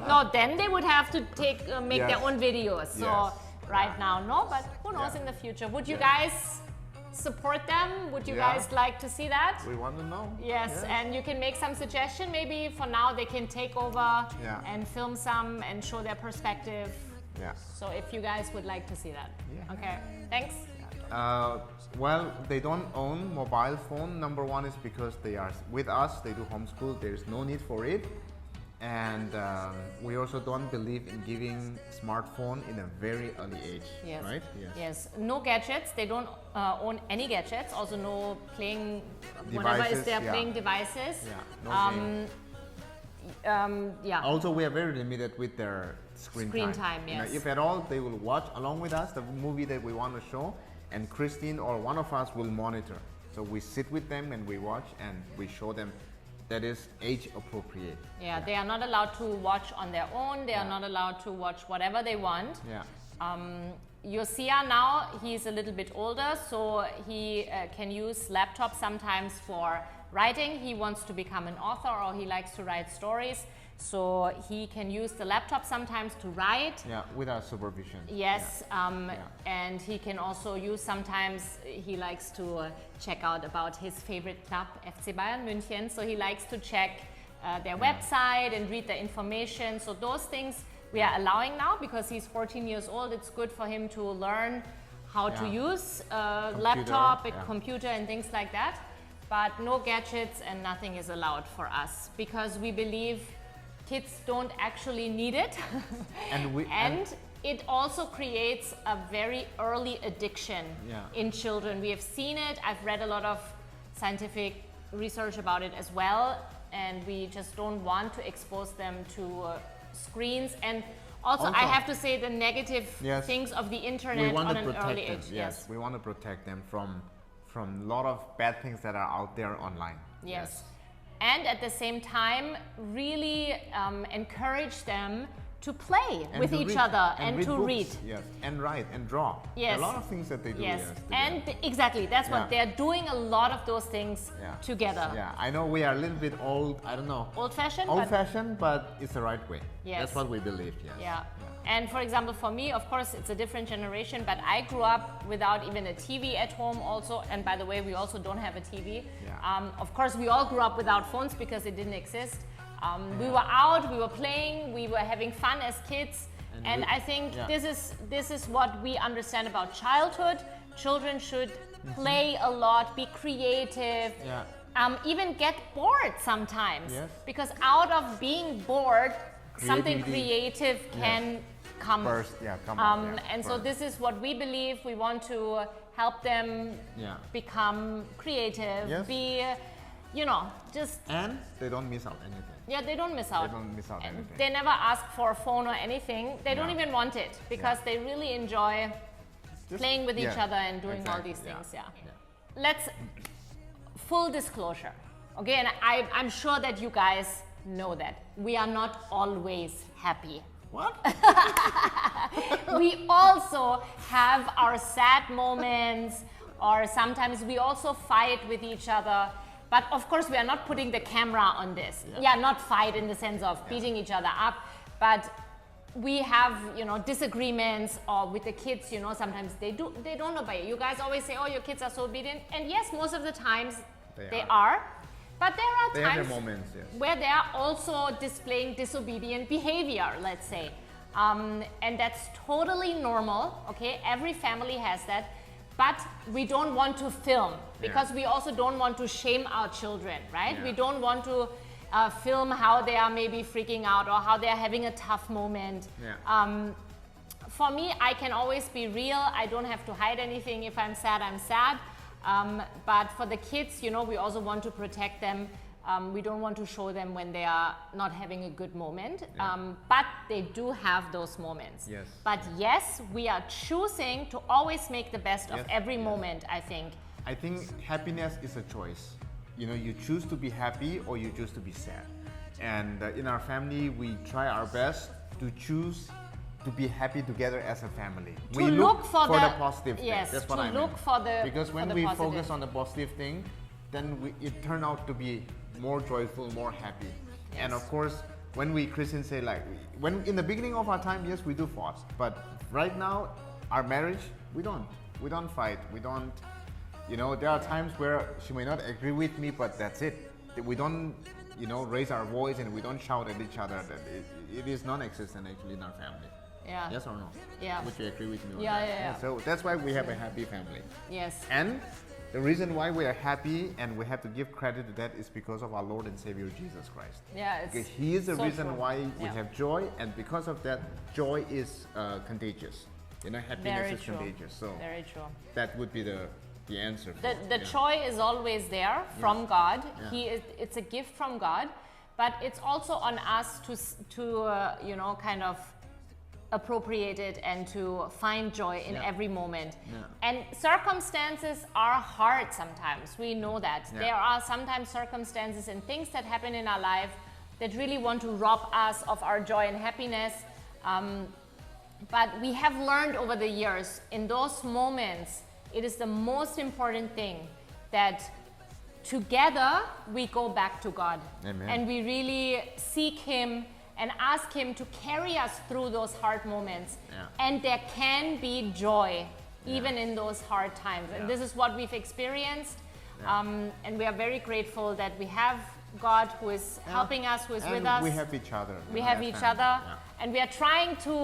No, then they would have to make their Yes. own videos. So Yes. right now, no, but who knows Yeah. in the future. Would you Yeah. guys support them? Would you Yeah. guys like to see that? We want to know. Yes, Yeah. and you can make some suggestion. Maybe for now they can take over Yeah. and film some and show their perspective. Yeah. So if you guys would like to see that. Yeah. Okay, thanks. Well, they don't own mobile phone. Number one is because they are with us. They do homeschool. There's no need for it. And we also don't believe in giving smartphone in a very early age. Yes. Right? Yes. No gadgets. They don't own any gadgets. Also, no playing. Whatever is Devices, there yeah. playing devices. Yeah. No game. Yeah. Also, we are very limited with their screen time, yes. If at all, they will watch along with us the movie that we want to show, and Christine or one of us will monitor. So we sit with them and we watch and we show them that is age appropriate. Yeah, they are not allowed to watch on their own. They are Yeah. not allowed to watch whatever they want. Yeah. Yosia now, he's a little bit older, so he can use laptop sometimes for writing. He wants to become an author or he likes to write stories. So he can use the laptop sometimes to write. Yeah, with our supervision. Yes, Yeah. and he can also use sometimes, he likes to check out about his favorite club, FC Bayern München. So he likes to check their website and read the information. So those things we are allowing now because he's 14 years old. It's good for him to learn how to Yeah. use a laptop, a yeah. computer and things like that. But no gadgets and nothing is allowed for us because we believe kids don't actually need it. And it also creates a very early addiction Yeah. in children. We have seen it. I've read a lot of scientific research about it as well. And we just don't want to expose them to screens. And also, I have to say the negative Yes. things of the we internet want on to an protect early them. age. Yes, we want to protect them from a lot of bad things that are out there online. Yes. And at the same time, really encourage them to play And with to each read. other and to books. read. Yes, and write and draw. Yes. A lot of things that they do. Yes, together. and exactly, that's what Yeah. they're doing, a lot of those things Yeah. together. Yeah, I know we are a little bit old, I don't know. Old-fashioned, Old but fashioned, but it's the right way. Yes. That's what we believe, yes. yeah. And for example, for me, of course, it's a different generation, but I grew up without even a TV at home also. And by the way, we also don't have a TV. Yeah. Of course, we all grew up without phones because it didn't exist. We were out, we were playing, we were having fun as kids. And I think yeah. this is what we understand about childhood. Children should play a lot, be creative, Yeah. even get bored sometimes. Yes. Because out of being bored, something Creativity. creative can come. Burst, yeah, come up, yeah, And so burst. this is what we believe. We want to help them Yeah. become creative, Yes. be, you know, just, And they don't miss out anything. yeah, they don't miss out. They don't miss out And anything. they never ask for a phone or anything. They don't Yeah. even want it because they really enjoy Just- playing with each yeah, other and doing all exactly, these yeah, things. Yeah. yeah. Let's, full disclosure. Okay, and I'm sure that you guys know that we are not always happy. What? We also have our sad moments, or sometimes we also fight with each other. But of course, we are not putting the camera on this. Yeah, not fight in the sense of beating each other up, but we have, you know, disagreements, or with the kids, you know, sometimes they don't obey. You guys always say, oh, your kids are so obedient. And yes, most of the times they are. But there are They have times their moments, yes. where they are also displaying disobedient behavior, let's say. And that's totally normal, okay? Every family has that. But we don't want to film because we also don't want to shame our children, right? Yeah. We don't want to film how they are maybe freaking out or how they are having a tough moment. Yeah. For me, I can always be real. I don't have to hide anything. If I'm sad, I'm sad. But for the kids, you know, we also want to protect them. We don't want to show them when they are not having a good moment. But they do have those moments. Yes. But yes, we are choosing to always make the best of Yes, every yes. moment, I think. I think happiness is a choice. You know, you choose to be happy or you choose to be sad. And in our family, we try our best to choose to be happy together as a family. To We look for the- positive thing. yes, That's what to I look mean. for the- Because for when the we positive. focus on the positive thing, then it turned out to be more joyful, more happy. And of course, when we Christians say like, when in the beginning of our time, yes, we do fight. But right now, our marriage, we don't fight. We don't, you know, there are times where she may not agree with me, but that's it. We don't, you know, raise our voice and we don't shout at each other. That it is non-existent actually in our family. Yeah. Yes or no? Yeah. Would you agree with me on Yeah, that? yeah, yeah. So that's why we have a happy family. Yes. And the reason why we are happy and we have to give credit to that is because of our Lord and Savior Jesus Christ. Yeah, it's Because He is the so reason true. why we Yeah. have joy, and because of that, joy is contagious. You know, happiness Very is true. contagious. So Very true. that would be the answer. For The yeah. joy is always there from God. Yeah. It's a gift from God, but it's also on us to you know, kind of appropriate it and to find joy in Yeah. every moment. Yeah. And circumstances are hard sometimes. We know that. Yeah. There are sometimes circumstances and things that happen in our life that really want to rob us of our joy and happiness. But we have learned over the years, in those moments, it is the most important thing that together we go back to God. Amen. And we really seek Him and ask Him to carry us through those hard moments. Yeah. And there can be joy even in those hard times. And Yeah. this is what we've experienced. Yeah. And we are very grateful that we have God who is helping us, who is and with us. we have each other. you We know, have as each family. other, Yeah. and we are trying to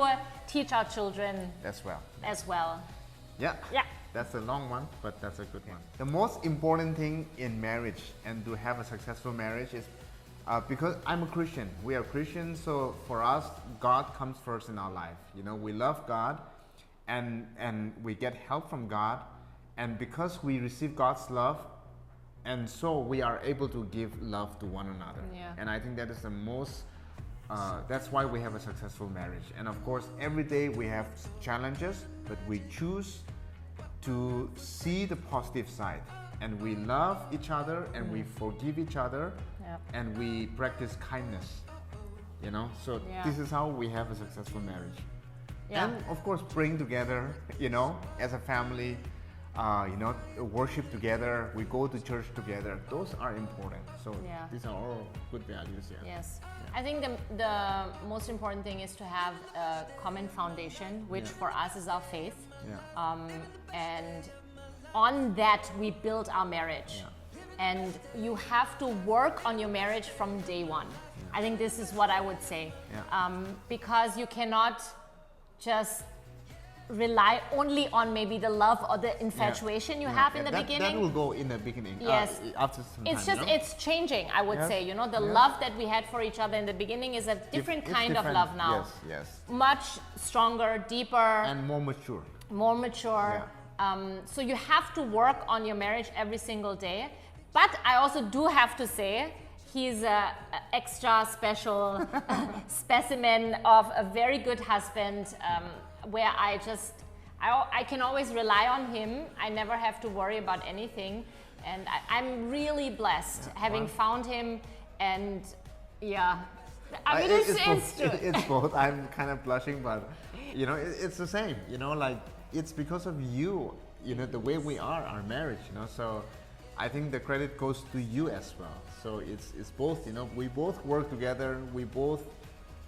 teach our children As well. as well. Yeah. Yeah. That's a long one, but that's a good one. The most important thing in marriage and to have a successful marriage is because I'm a Christian. We are Christians, so for us, God comes first in our life. You know, we love God, and we get help from God, and because we receive God's love, and so we are able to give love to one another. Yeah. And I think that is the most. That's why we have a successful marriage. And of course, every day we have challenges, but we choose to see the positive side, and we love each other, and we forgive each other, Yeah. and we practice kindness. you know. So Yeah. this is how we have a successful marriage. Yeah. And of course, praying together, you know, as a family, you know, worship together, we go to church together. Those are important. So Yeah. these are all good values. Yeah. Yes. I think the most important thing is to have a common foundation, which Yeah. for us is our faith. Yeah. And on that, we build our marriage. Yeah. And you have to work on your marriage from day one. I think this is what I would say. Yeah. Because you cannot just rely only on maybe the love or the infatuation you have in the that, beginning. That will go in the beginning. Yes. After some It's time, just, you know? it's changing, I would Yes. say. You know, the Yes. love that we had for each other in the beginning is a different It's kind of different. love now. Yes, yes. Much stronger, deeper, And more mature. more mature. So you have to work on your marriage every single day. But I also do have to say, he's a extra special specimen of a very good husband, where I can always rely on him. I never have to worry about anything. And I'm really blessed having found him. And yeah, I mean, it's true. It's both. I'm kind of blushing, but you know, it's the same. You know, like it's because of you. You know, the way we are, our marriage. You know, so I think the credit goes to you as well. So it's both. You know, we both work together. We both,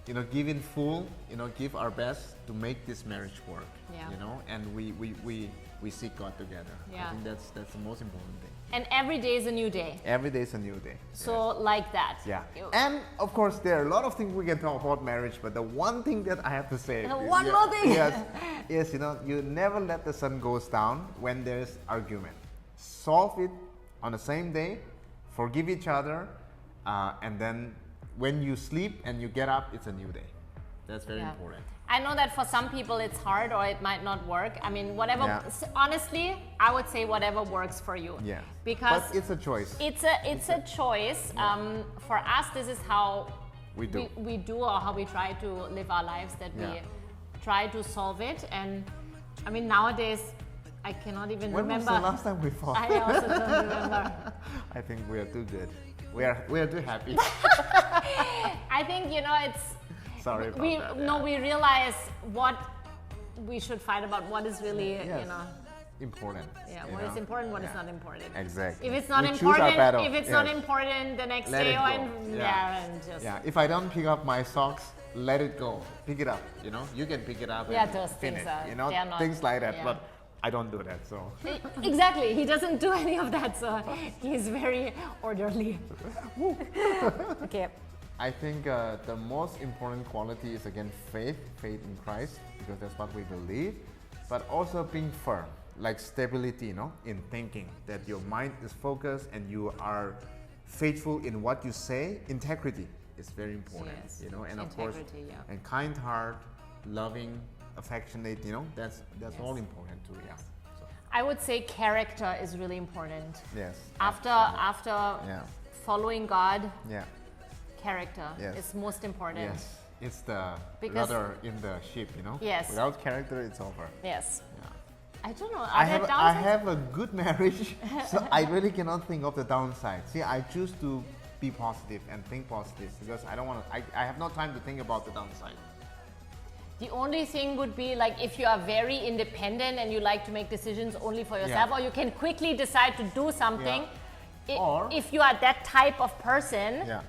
you know, give in full. You know, give our best to make this marriage work. Yeah. You know, and we seek God together. Yeah. I think that's the most important thing. And every day is a new day. Every day is a new day. So like that. Yeah. You- And of course, there are a lot of things we can talk about marriage, but the one thing that I have to say. One more thing. Yes. Is, you know, you never let the sun goes down when there's argument. Solve it on the same day, forgive each other, and then when you sleep and you get up, it's a new day. That's very Yeah. important. I know that for some people it's hard or it might not work. I mean, whatever, Yeah. honestly, I would say whatever works for you. Yeah. Because But it's a choice. it's a choice. For us, this is how We do. we do or how we try to live our lives, that we Yeah. try to solve it. And I mean, nowadays, I cannot even When remember. was the last time we fought? I also don't remember. I think we are too good. We are too happy. I think, you know, it's, Sorry about we that. no, we realize what we should fight about, what is really, Yes. you know, Important. yeah, you what is know? important, what is Yeah. not important. Exactly. If it's not We choose our important, battle. if it's not Yes. important, the next Let day, it or go. in, Yeah. and just Yeah, if I don't pick up my socks, let it go. Pick it up, you know? You can pick it up Yeah, and those things finish, are- you know? they are not- things like that, yeah. but I don't do that, so. exactly. He doesn't do any of that, so he's very orderly. Okay. I think the most important quality is again faith in Christ, because that's what we believe, but also being firm, like stability, you know, in thinking, that your mind is focused and you are faithful in what you say. Integrity is very important, Yes. you know, and of course, Integrity, yeah. and kind heart, loving, affectionate, you know, that's all important too, yeah. So, I would say character is really important. yes. After Yeah. following God, Yeah. character Yes. is most important. Yes. It's the Because- rudder in the ship, you know? Yes. Without character, it's over. Yes. Yeah. I don't know. I Are there have, downsides? I have a good marriage, so I really cannot think of the downside. See, I choose to be positive and think positive because I don't want to, I have no time to think about the downside. The only thing would be like if you are very independent and you like to make decisions only for yourself, Yeah. or you can quickly decide to do something. Or- If you are that type of person, Yeah.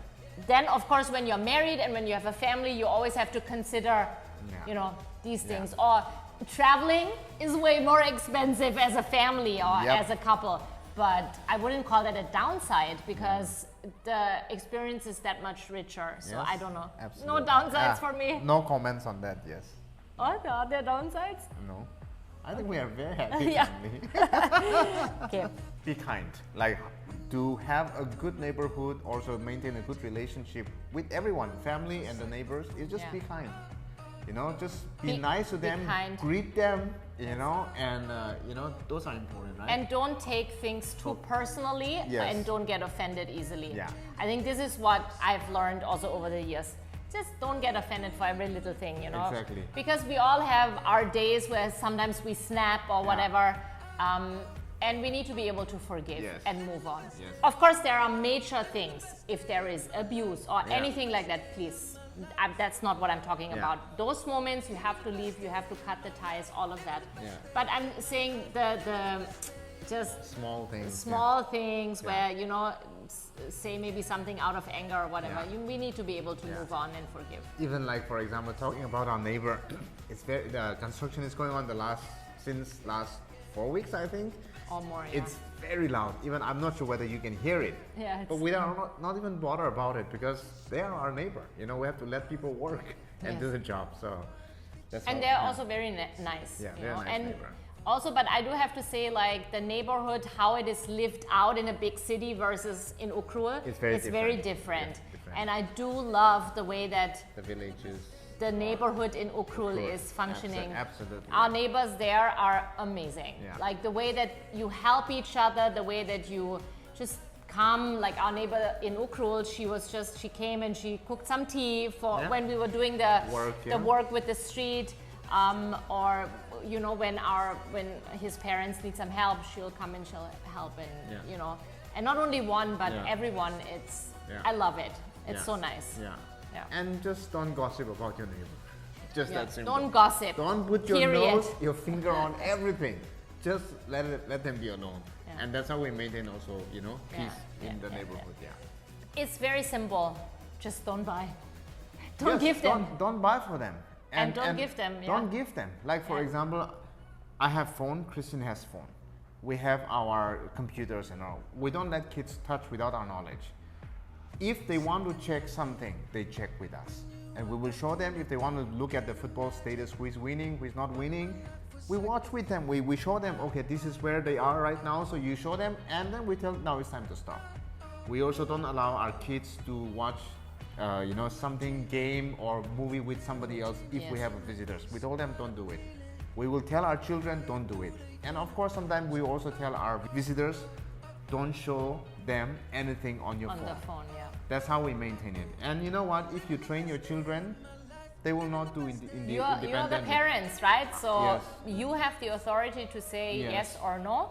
then of course when you're married and when you have a family, you always have to consider, Yeah. you know, these Yeah. things. Or traveling is way more expensive as a family or Yep. as a couple. But I wouldn't call that a downside because the experience is that much richer. So Yes, I don't know. absolutely. No downsides Ah, for me. No comments on that, yes. Are there downsides? No. I think we are very happy Yeah. family. Okay. Be kind. Like, to have a good neighborhood, also maintain a good relationship with everyone, family and the neighbors, is just Yeah. be kind. You know, just be Be- nice to be them, kind. greet them, you know, and you know, those are important, right? And don't take things too personally Yes. and don't get offended easily. Yeah. I think this is what I've learned also over the years. Just don't get offended for every little thing, you know? Exactly. Because we all have our days where sometimes we snap or whatever. And we need to be able to forgive Yes. and move on. Yes. Of course, there are major things. If there is abuse or Yeah. anything like that, please that's not what I'm talking Yeah. about. Those moments you have to leave, you have to cut the ties, all of that. Yeah. But I'm saying the just Small things. small things Yeah. where, you know, say maybe something out of anger or whatever. Yeah. We need to be able to Yeah. move on and forgive. Even like, for example, talking about our neighbor, the construction is going on since last 4 weeks, I think. Or more, yeah. It's very loud. Even I'm not sure whether you can hear it. Yeah, But it's- we are not even bother about it because they are our neighbor. You know, we have to let people work and Yes. do the job. So that's And how- they're yeah. also very nice. Yeah, you very know? nice and neighbor. also, but I do have to say, like the neighborhood, how it is lived out in a big city versus in Ukrul, It's very very different. different. Yes, different. And I do love the way that the villages. the neighborhood in Ukrul Ukrul, is functioning. absolutely. Our neighbors there are amazing. Yeah. Like the way that you help each other, the way that you just come, like our neighbor in Ukrul, she came and she cooked some tea for Yeah. when we were doing the Work, work with the street, or you know, when his parents need some help, she'll come and she'll help, and Yeah. you know, and not only one but Yeah. everyone. Yeah. I love it. It's Yeah. so nice. Yeah. Yeah. And just don't gossip about your neighbor. Just Yeah. that simple. Don't gossip. Don't put your Period. nose, your finger on everything. Just let them be alone. Yeah. And that's how we maintain also, you know, peace Yeah, in the yeah, neighborhood. Yeah. It's very simple. Just don't buy. Don't Yes, give them. Don't buy for them. And don't give them, yeah. Don't give them. Like for Yeah. example, I have phone. Christian has phone. We have our computers and all. We don't let kids touch without our knowledge. If they want to check something, they check with us. And we will show them. If they want to look at the football status, who is winning, who is not winning, we watch with them. We show them, okay, this is where they are right now, so you show them, and then we tell them, now it's time to stop. We also don't allow our kids to watch you know, something, game or movie with somebody else if we Yes. have visitors. We told them, don't do it. We will tell our children, don't do it. And of course, sometimes we also tell our visitors, don't show them anything on your On phone. the phone, yeah. That's how we maintain it. And you know what? If you train your children, they will not do You're the independently. parents, right? So Yes. you have the authority to say Yes. yes or no.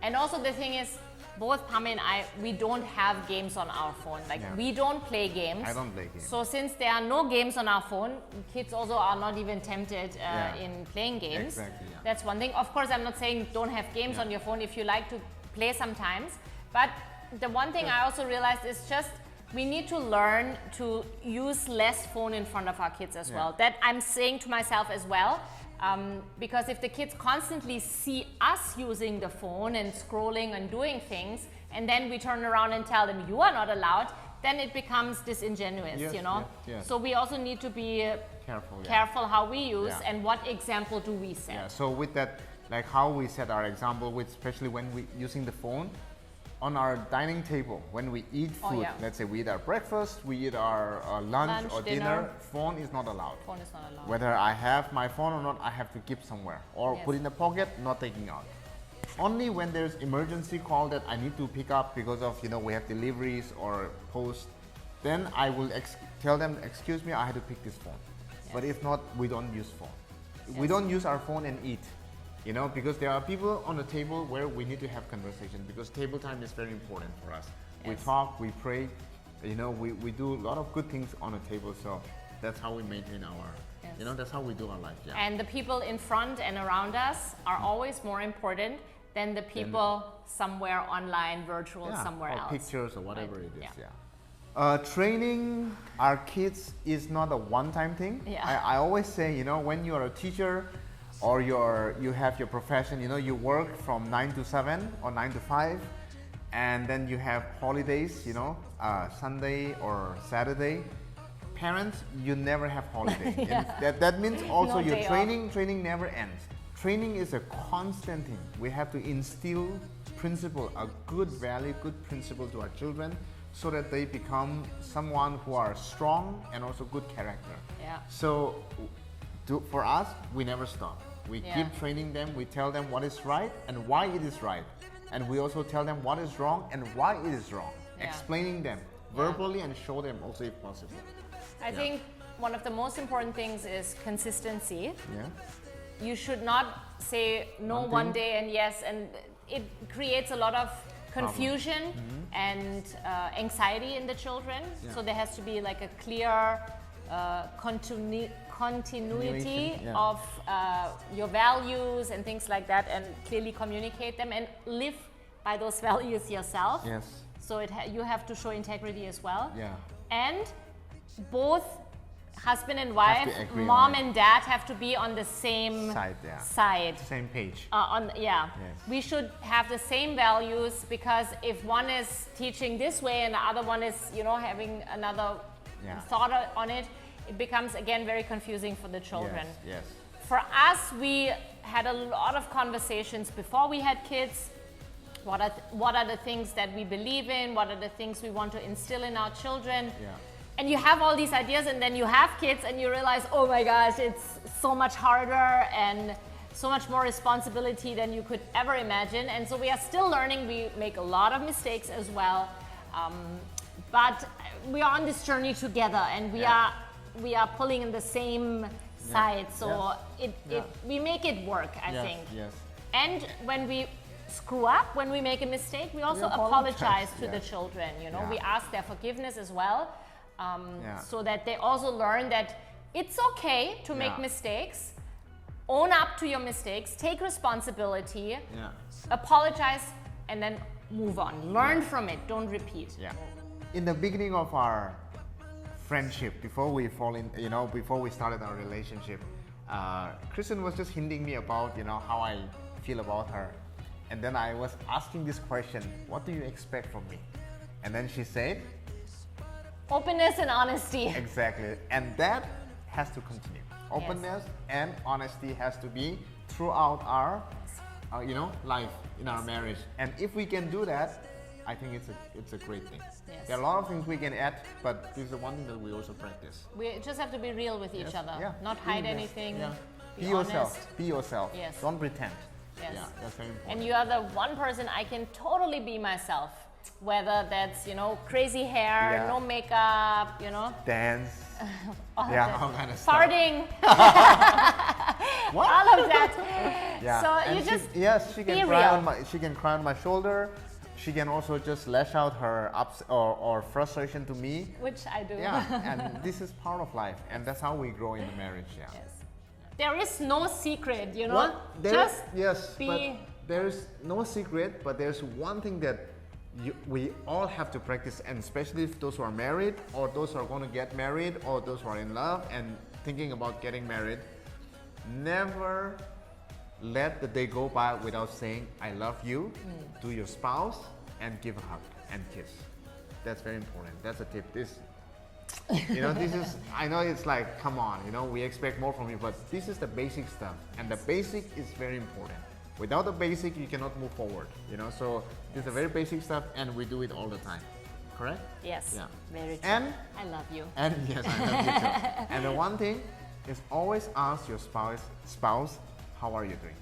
And also the thing is, both Pam and I, we don't have games on our phone. Like Yeah. we don't play games. I don't play games. So since there are no games on our phone, kids also are not even tempted Yeah. in playing games. Exactly, yeah. That's one thing. Of course, I'm not saying don't have games Yeah. on your phone if you like to play sometimes. But the one thing I also realized is just we need to learn to use less phone in front of our kids as Yeah. well. That I'm saying to myself as well. Because if the kids constantly see us using the phone and scrolling and doing things, and then we turn around and tell them you are not allowed, then it becomes disingenuous, Yes, you know? yes, yes. So we also need to be Careful, yeah. careful how we use Yeah. and what example do we set. Yeah, so with that, like how we set our example, with especially when we using the phone, on our dining table, when we eat Oh, food, yeah. let's say we eat our breakfast, we eat our lunch Lunch, or dinner, phone is not allowed. Phone is not allowed. Whether I have my phone or not, I have to keep somewhere or Yes. put in the pocket, not taking out. Only when there's emergency call that I need to pick up because of, you know, we have deliveries or post, then I will tell them, excuse me, I had to pick this phone. But if not, we don't use phone. We Yes. don't use our phone and eat, you know, because there are people on the table where we need to have conversation because table time is very important for us. We Yes. talk, we pray, you know, we do a lot of good things on the table, so that's how we maintain our, Yes. you know, that's how we do our life, yeah. And the people in front and around us are always more important than the people somewhere online, virtual, Yeah, somewhere or else. pictures or whatever Right, it is, yeah. Training our kids is not a one-time thing. Yeah. I always say, you know, when you are a teacher or you have your profession, you know, you work from 9 to 7 or 9 to 5, and then you have holidays, you know, Sunday or Saturday. Parents, you never have holiday. And that means also No your day off. training never ends. Training is a constant thing. We have to instill principle, a good value, good principle to our children so that they become someone who are strong and also good character. Yeah. So for us, we never stop. We Yeah. keep training them, we tell them what is right and why it is right. And we also tell them what is wrong and why it is wrong. Yeah. Explaining them verbally and show them also if possible. I think one of the most important things is consistency. Yeah. You should not say no One one thing. day and yes, and it creates a lot of confusion and anxiety in the children. Yeah. So there has to be like a clear continuity Yeah. of your values and things like that, and clearly communicate them and live by those values yourself. Yes. So you have to show integrity as well. Yeah. And both husband and wife, to agree mom on it. and dad have to be on the same Side, yeah. side. Same page. Yeah, Yes. we should have the same values, because if one is teaching this way and the other one is, having another Yeah. thought on it, it becomes again very confusing for the children. Yes. Yes. For us, we had a lot of conversations before we had kids. What are the things that we believe in? What are the things we want to instill in our children? Yeah. And you have all these ideas, and then you have kids and you realize, oh my gosh, it's so much harder and so much more responsibility than you could ever imagine. And so we are still learning. We make a lot of mistakes as well. But we are on this journey together, and we are pulling in the same side. So we make it work, I think. Yes. And when we screw up, when we make a mistake, we also apologize to the children. Yeah. We ask their forgiveness as well, so that they also learn that it's okay to make mistakes. Own up to your mistakes, take responsibility, apologize, and then move on. Learn from it, don't repeat. Yeah. In the beginning of our friendship, before we before we started our relationship, Kristen was just hinting me about, how I feel about her. And then I was asking this question, what do you expect from me? And then she said, openness and honesty. exactly. And that has to continue. Openness and honesty has to be throughout our, life in our marriage. And if we can do that, I think it's a great thing. Yes. There are a lot of things we can add, but this is the one thing that we also practice. We just have to be real with each other, Yeah. not hide anything. Yeah. Be yourself. honest. Be yourself. Yes. Don't pretend. Yes. Yeah, that's very important. And you are the one person I can totally be myself. Whether that's, crazy hair, no makeup, Dance. all Yeah, of all that. kind of stuff. Farting, What? all of that. Yeah. So and you just she can be cry real. on she can cry on my shoulder. She can also just lash out her ups or frustration to me. Which I do. Yeah, and this is part of life, and that's how we grow in the marriage. Yeah. Yes. There is no secret, Just Just be. but there's no secret, but there's one thing that we all have to practice, and especially if those who are married, or those who are going to get married, or those who are in love and thinking about getting married. Never let the day go by without saying I love you to your spouse and give a hug and kiss. That's very important. That's a tip. This is, I know it's like, come on, we expect more from you, but this is the basic stuff, and the basic is very important. Without the basic, you cannot move forward, so this is the very basic stuff, and we do it all the time. Correct? Yes. Yeah. Very true. And I love you. And yes, I love you too. And the one thing is, always ask your spouse, how are you doing?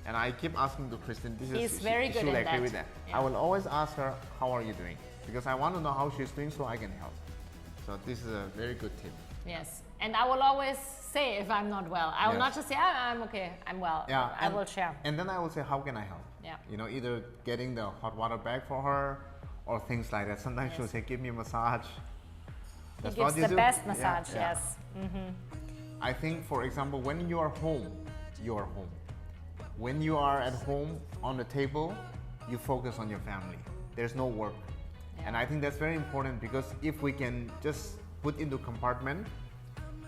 And I keep asking to Kristen, He's very good she'll in agree that. with that. Yeah. I will always ask her, how are you doing? Because I want to know how she's doing so I can help. So this is a very good tip. Yes. And I will always say if I'm not well. I will Yes. not just say, I'm okay, I'm well. Yeah, I will share. And then I will say, how can I help? Yeah. Either getting the hot water bag for her or things like that. Sometimes she'll say, give me a massage. He That's gives what you the do? best Yeah, massage, yeah. yes. I think, for example, when you are home, you are home. When you are at home on the table, you focus on your family. There's no work. And I think that's very important, because if we can just put into compartment,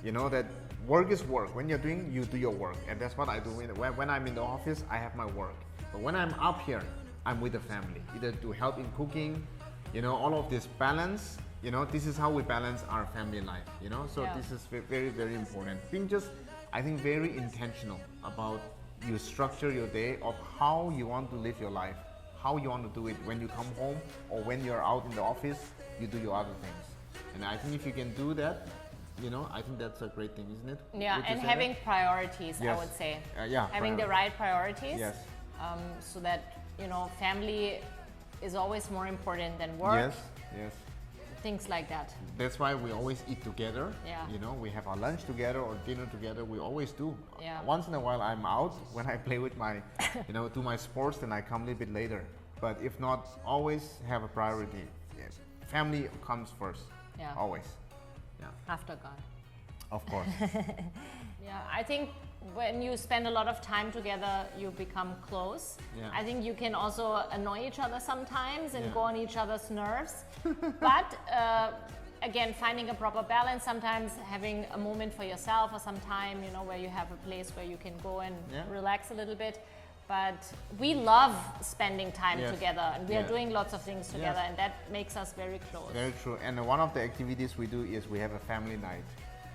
that work is work. When you're doing, you do your work. And that's what I do. When I'm in the office, I have my work. But when I'm up here, I'm with the family, either to help in cooking, all of this balance. This is how we balance our family life, So this is very, very important. Being just, I think, very intentional about you structure your day of how you want to live your life, how you want to do it. When you come home or when you're out in the office, you do your other things. And I think if you can do that, I think that's a great thing, isn't it? Yeah, Would you and say having that? priorities, I Yes. would say. priority. Having the right priorities. Yes. So that, family is always more important than work. Yes. Things like that. That's why we always eat together. Yeah. We have our lunch together or dinner together. We always do. Yeah. Once in a while I'm out when I play with my, do my sports, then I come a little bit later. But if not, always have a priority. Yeah. Family comes first. Yeah. Always. Yeah. After God. Of course. Yeah, I think when you spend a lot of time together, you become close. Yeah. I think you can also annoy each other sometimes and Yeah. go on each other's nerves. But again, finding a proper balance, sometimes having a moment for yourself or some time, you know, where you have a place where you can go and Yeah. relax a little bit. But we love spending time Yes. together, and we are Yeah. doing lots of things together, Yes. and that makes us very close. Very true. And one of the activities we do is we have a family night.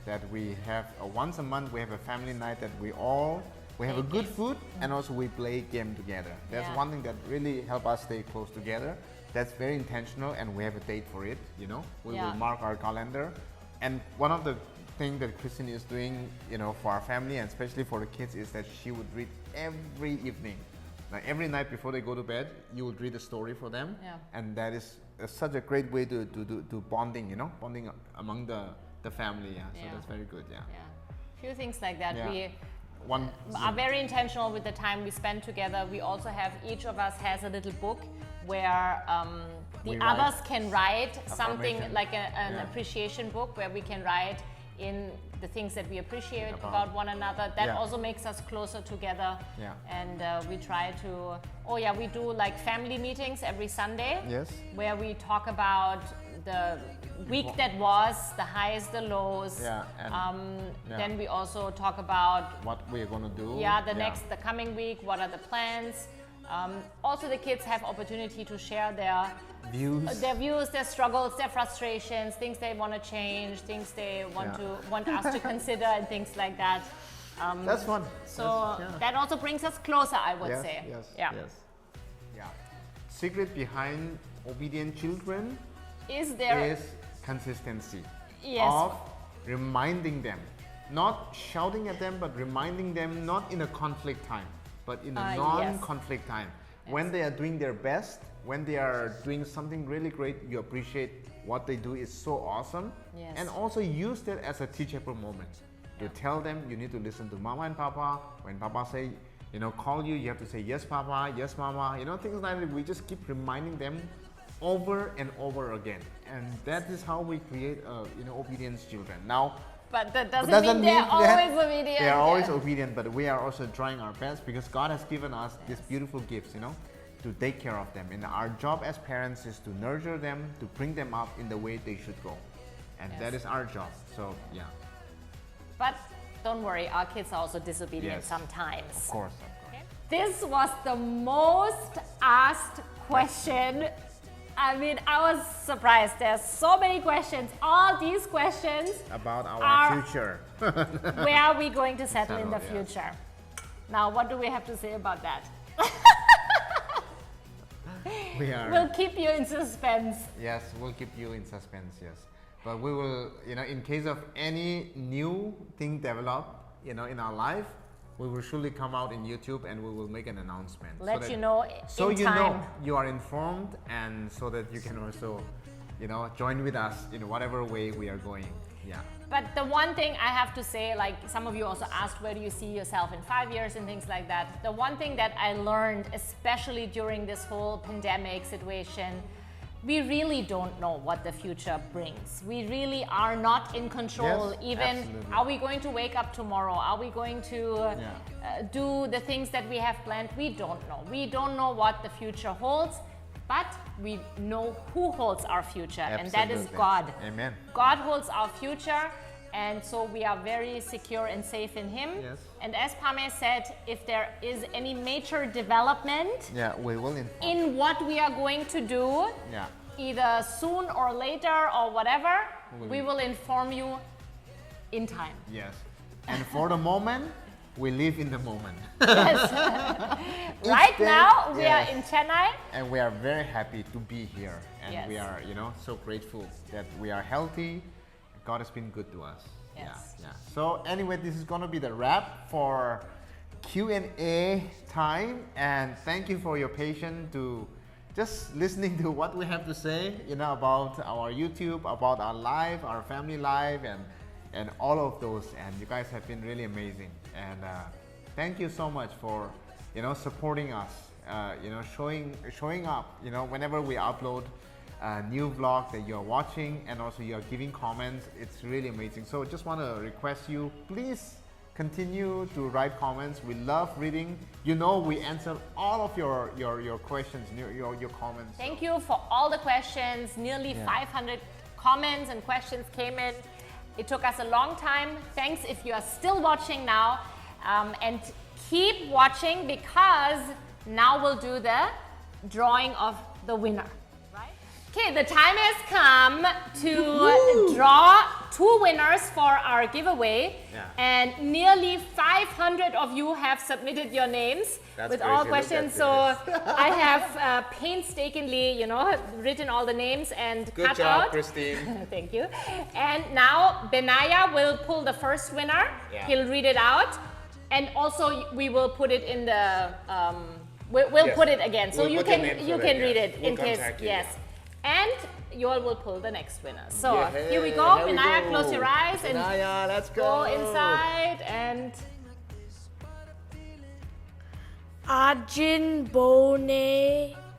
That we have once a month. We have a family night that we have a Play good game. food, and also we play game together. That's Yeah. one thing that really help us stay close together. That's very intentional, and we have a date for it. You know, we Yeah. will mark our calendar. And one of the thing that Christine is doing, you know, for our family and especially for the kids, is that she would read every evening. Like every night before they go to bed, you would read a story for them. Yeah. And that is such a great way to bonding, you know, bonding among the family. Yeah. So Yeah. that's very good. Yeah. Yeah, few things like that. Yeah. We One. are very intentional with the time we spend together. We also have, each of us has a little book where the We write others can write something affirmation. like an Yeah. appreciation book where we can write in the things that we appreciate About- about one another. That Yeah. also makes us closer together. Yeah. And we try to, we do like family meetings every Sunday. Yes. Where we talk about the week that was, the highs, the lows. Yeah, and- yeah. Then we also talk about What we're gonna do. the coming week, what are the plans. Also the kids have opportunity to share their views. their struggles, their frustrations, things they want to change, things they want us to consider, and things like that. That's fun. So That's- that also brings us closer, I would yes, say. Yes. Yeah. Yes. Yeah. Secret behind obedient children Is there? is consistency. Yes. Of reminding them, not shouting at them, but reminding them not in a conflict time, but in a Yes. non-conflict time. When they are doing their best, when they are doing something really great, you appreciate what they do is so awesome. Yes. And also use that as a teachable moment. To tell them you need to listen to mama and papa. When papa say, you know, call you, you have to say yes papa, yes mama, you know, things like that. We just keep reminding them over and over again. And that is how we create, obedience children. Now, But that doesn't mean they're that always obedient. They are always Yeah. obedient, but we are also trying our best because God has given us these beautiful gifts, you know, to take care of them. And our job as parents is to nurture them, to bring them up in the way they should go. And that Yes. is our job. So, yeah, But don't worry, our kids are also disobedient Yes. sometimes. of course. This was the most asked question. I mean, I was surprised. There's so many questions. All these questions, About our Our- future. where are we going to settle in the Settle, yes. future? Now, what do we have to say about that? We are. We'll keep you in suspense. Yes, we'll keep you in suspense, yes. But we will, you know, in case of any new thing develop, you know, in our life, we will surely come out in YouTube and we will make an announcement. Let that- you know So in you time. know, you are informed, and so that you can also, you know, join with us in whatever way we are going. Yeah. But the one thing I have to say, like some of you also asked, where do you see yourself in 5 years and things like that. The one thing that I learned, especially during this whole pandemic situation, we really don't know what the future brings. We really are not in control. Yes, Even, absolutely. are we going to wake up tomorrow? Are we going to do the things that we have planned? We don't know. We don't know what the future holds, but we know who holds our future, and that is Absolutely. God. Amen. God holds our future, and so we are very secure and safe in Him. Yes. And as Pame said, if there is any major development Yeah, we will inform. in what we are going to do, Yeah. either soon or later or whatever, We we will. will inform you in time. Yes. And for the moment, we live in the moment. Right day- now, we yes. are in Chennai. And we are very happy to be here. And Yes. we are, you know, so grateful that we are healthy. God has been good to us. Yes. Yeah, yeah. So anyway, this is going to be the wrap for Q&A time. And thank you for your patience to just listening to what we have to say, you know, about our YouTube, about our life, our family life, and all of those. And you guys have been really amazing. And thank you so much for, you know, supporting us, you know, showing up, you know, whenever we upload new vlog that you're watching, and also you're giving comments. It's really amazing. So just want to request you, please continue to write comments. We love reading. You know, we answer all of your questions, your comments. Thank you for all the questions. Nearly 500 comments and questions came in. It took us a long time. Thanks if you are still watching now. And keep watching, because now we'll do the drawing of the winner. Okay, the time has come to draw 2 winners for our giveaway. And nearly 500 of you have submitted your names with all questions. So I have painstakingly, you know, written all the names and Good cut job, out. Christine. Thank you. And now Benaya will pull the first winner. Yeah. He'll read it out. And also we will put it in the, we'll put it again. So We'll you put your can, name you so can that, read yeah, it we'll in case, contact you, yes. yeah. And Yoel will pull the next winner. So Yeah, here we go. here we Benaya, go. close your eyes and Benaya, let's go inside and Arjun Bone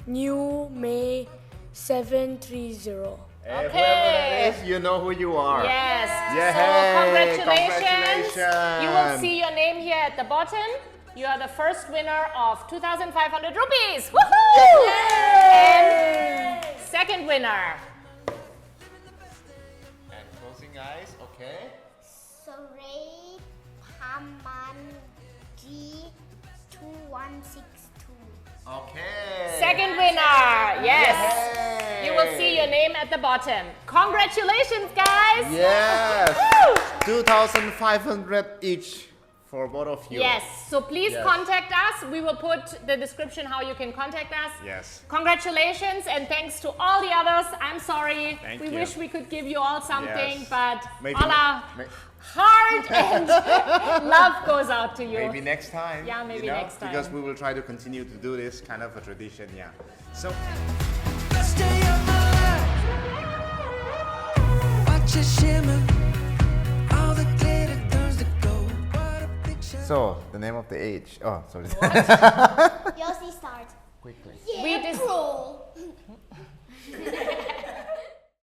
New May 730. Whoever that is, you know who you are. yes. Yeah, So congratulations. congratulations. You will see your name here at the bottom. You are the first winner of 2,500 rupees. Woohoo! And second winner. And closing eyes, okay. Soray Pamanji 2162. Okay. Second winner. Yes. Yay. You will see your name at the bottom. Congratulations, guys. Yes. Woo! 2,500 each for both of you. Yes, so please Yes. contact us. We will put the description how you can contact us. Yes. Congratulations, and thanks to all the others. I'm sorry. Thank we you. wish we could give you all something, Yes. but Maybe all our may- heart and love goes out to you. Maybe next time. Yeah, maybe next time. Because we will try to continue to do this kind of a tradition, yeah. So, Best day of my life. Watch it shimmer. All the glitter turns to gold. What a picture. so the name of the age. Oh, sorry. Yossi start. Quickly. Yeah, We just- bro.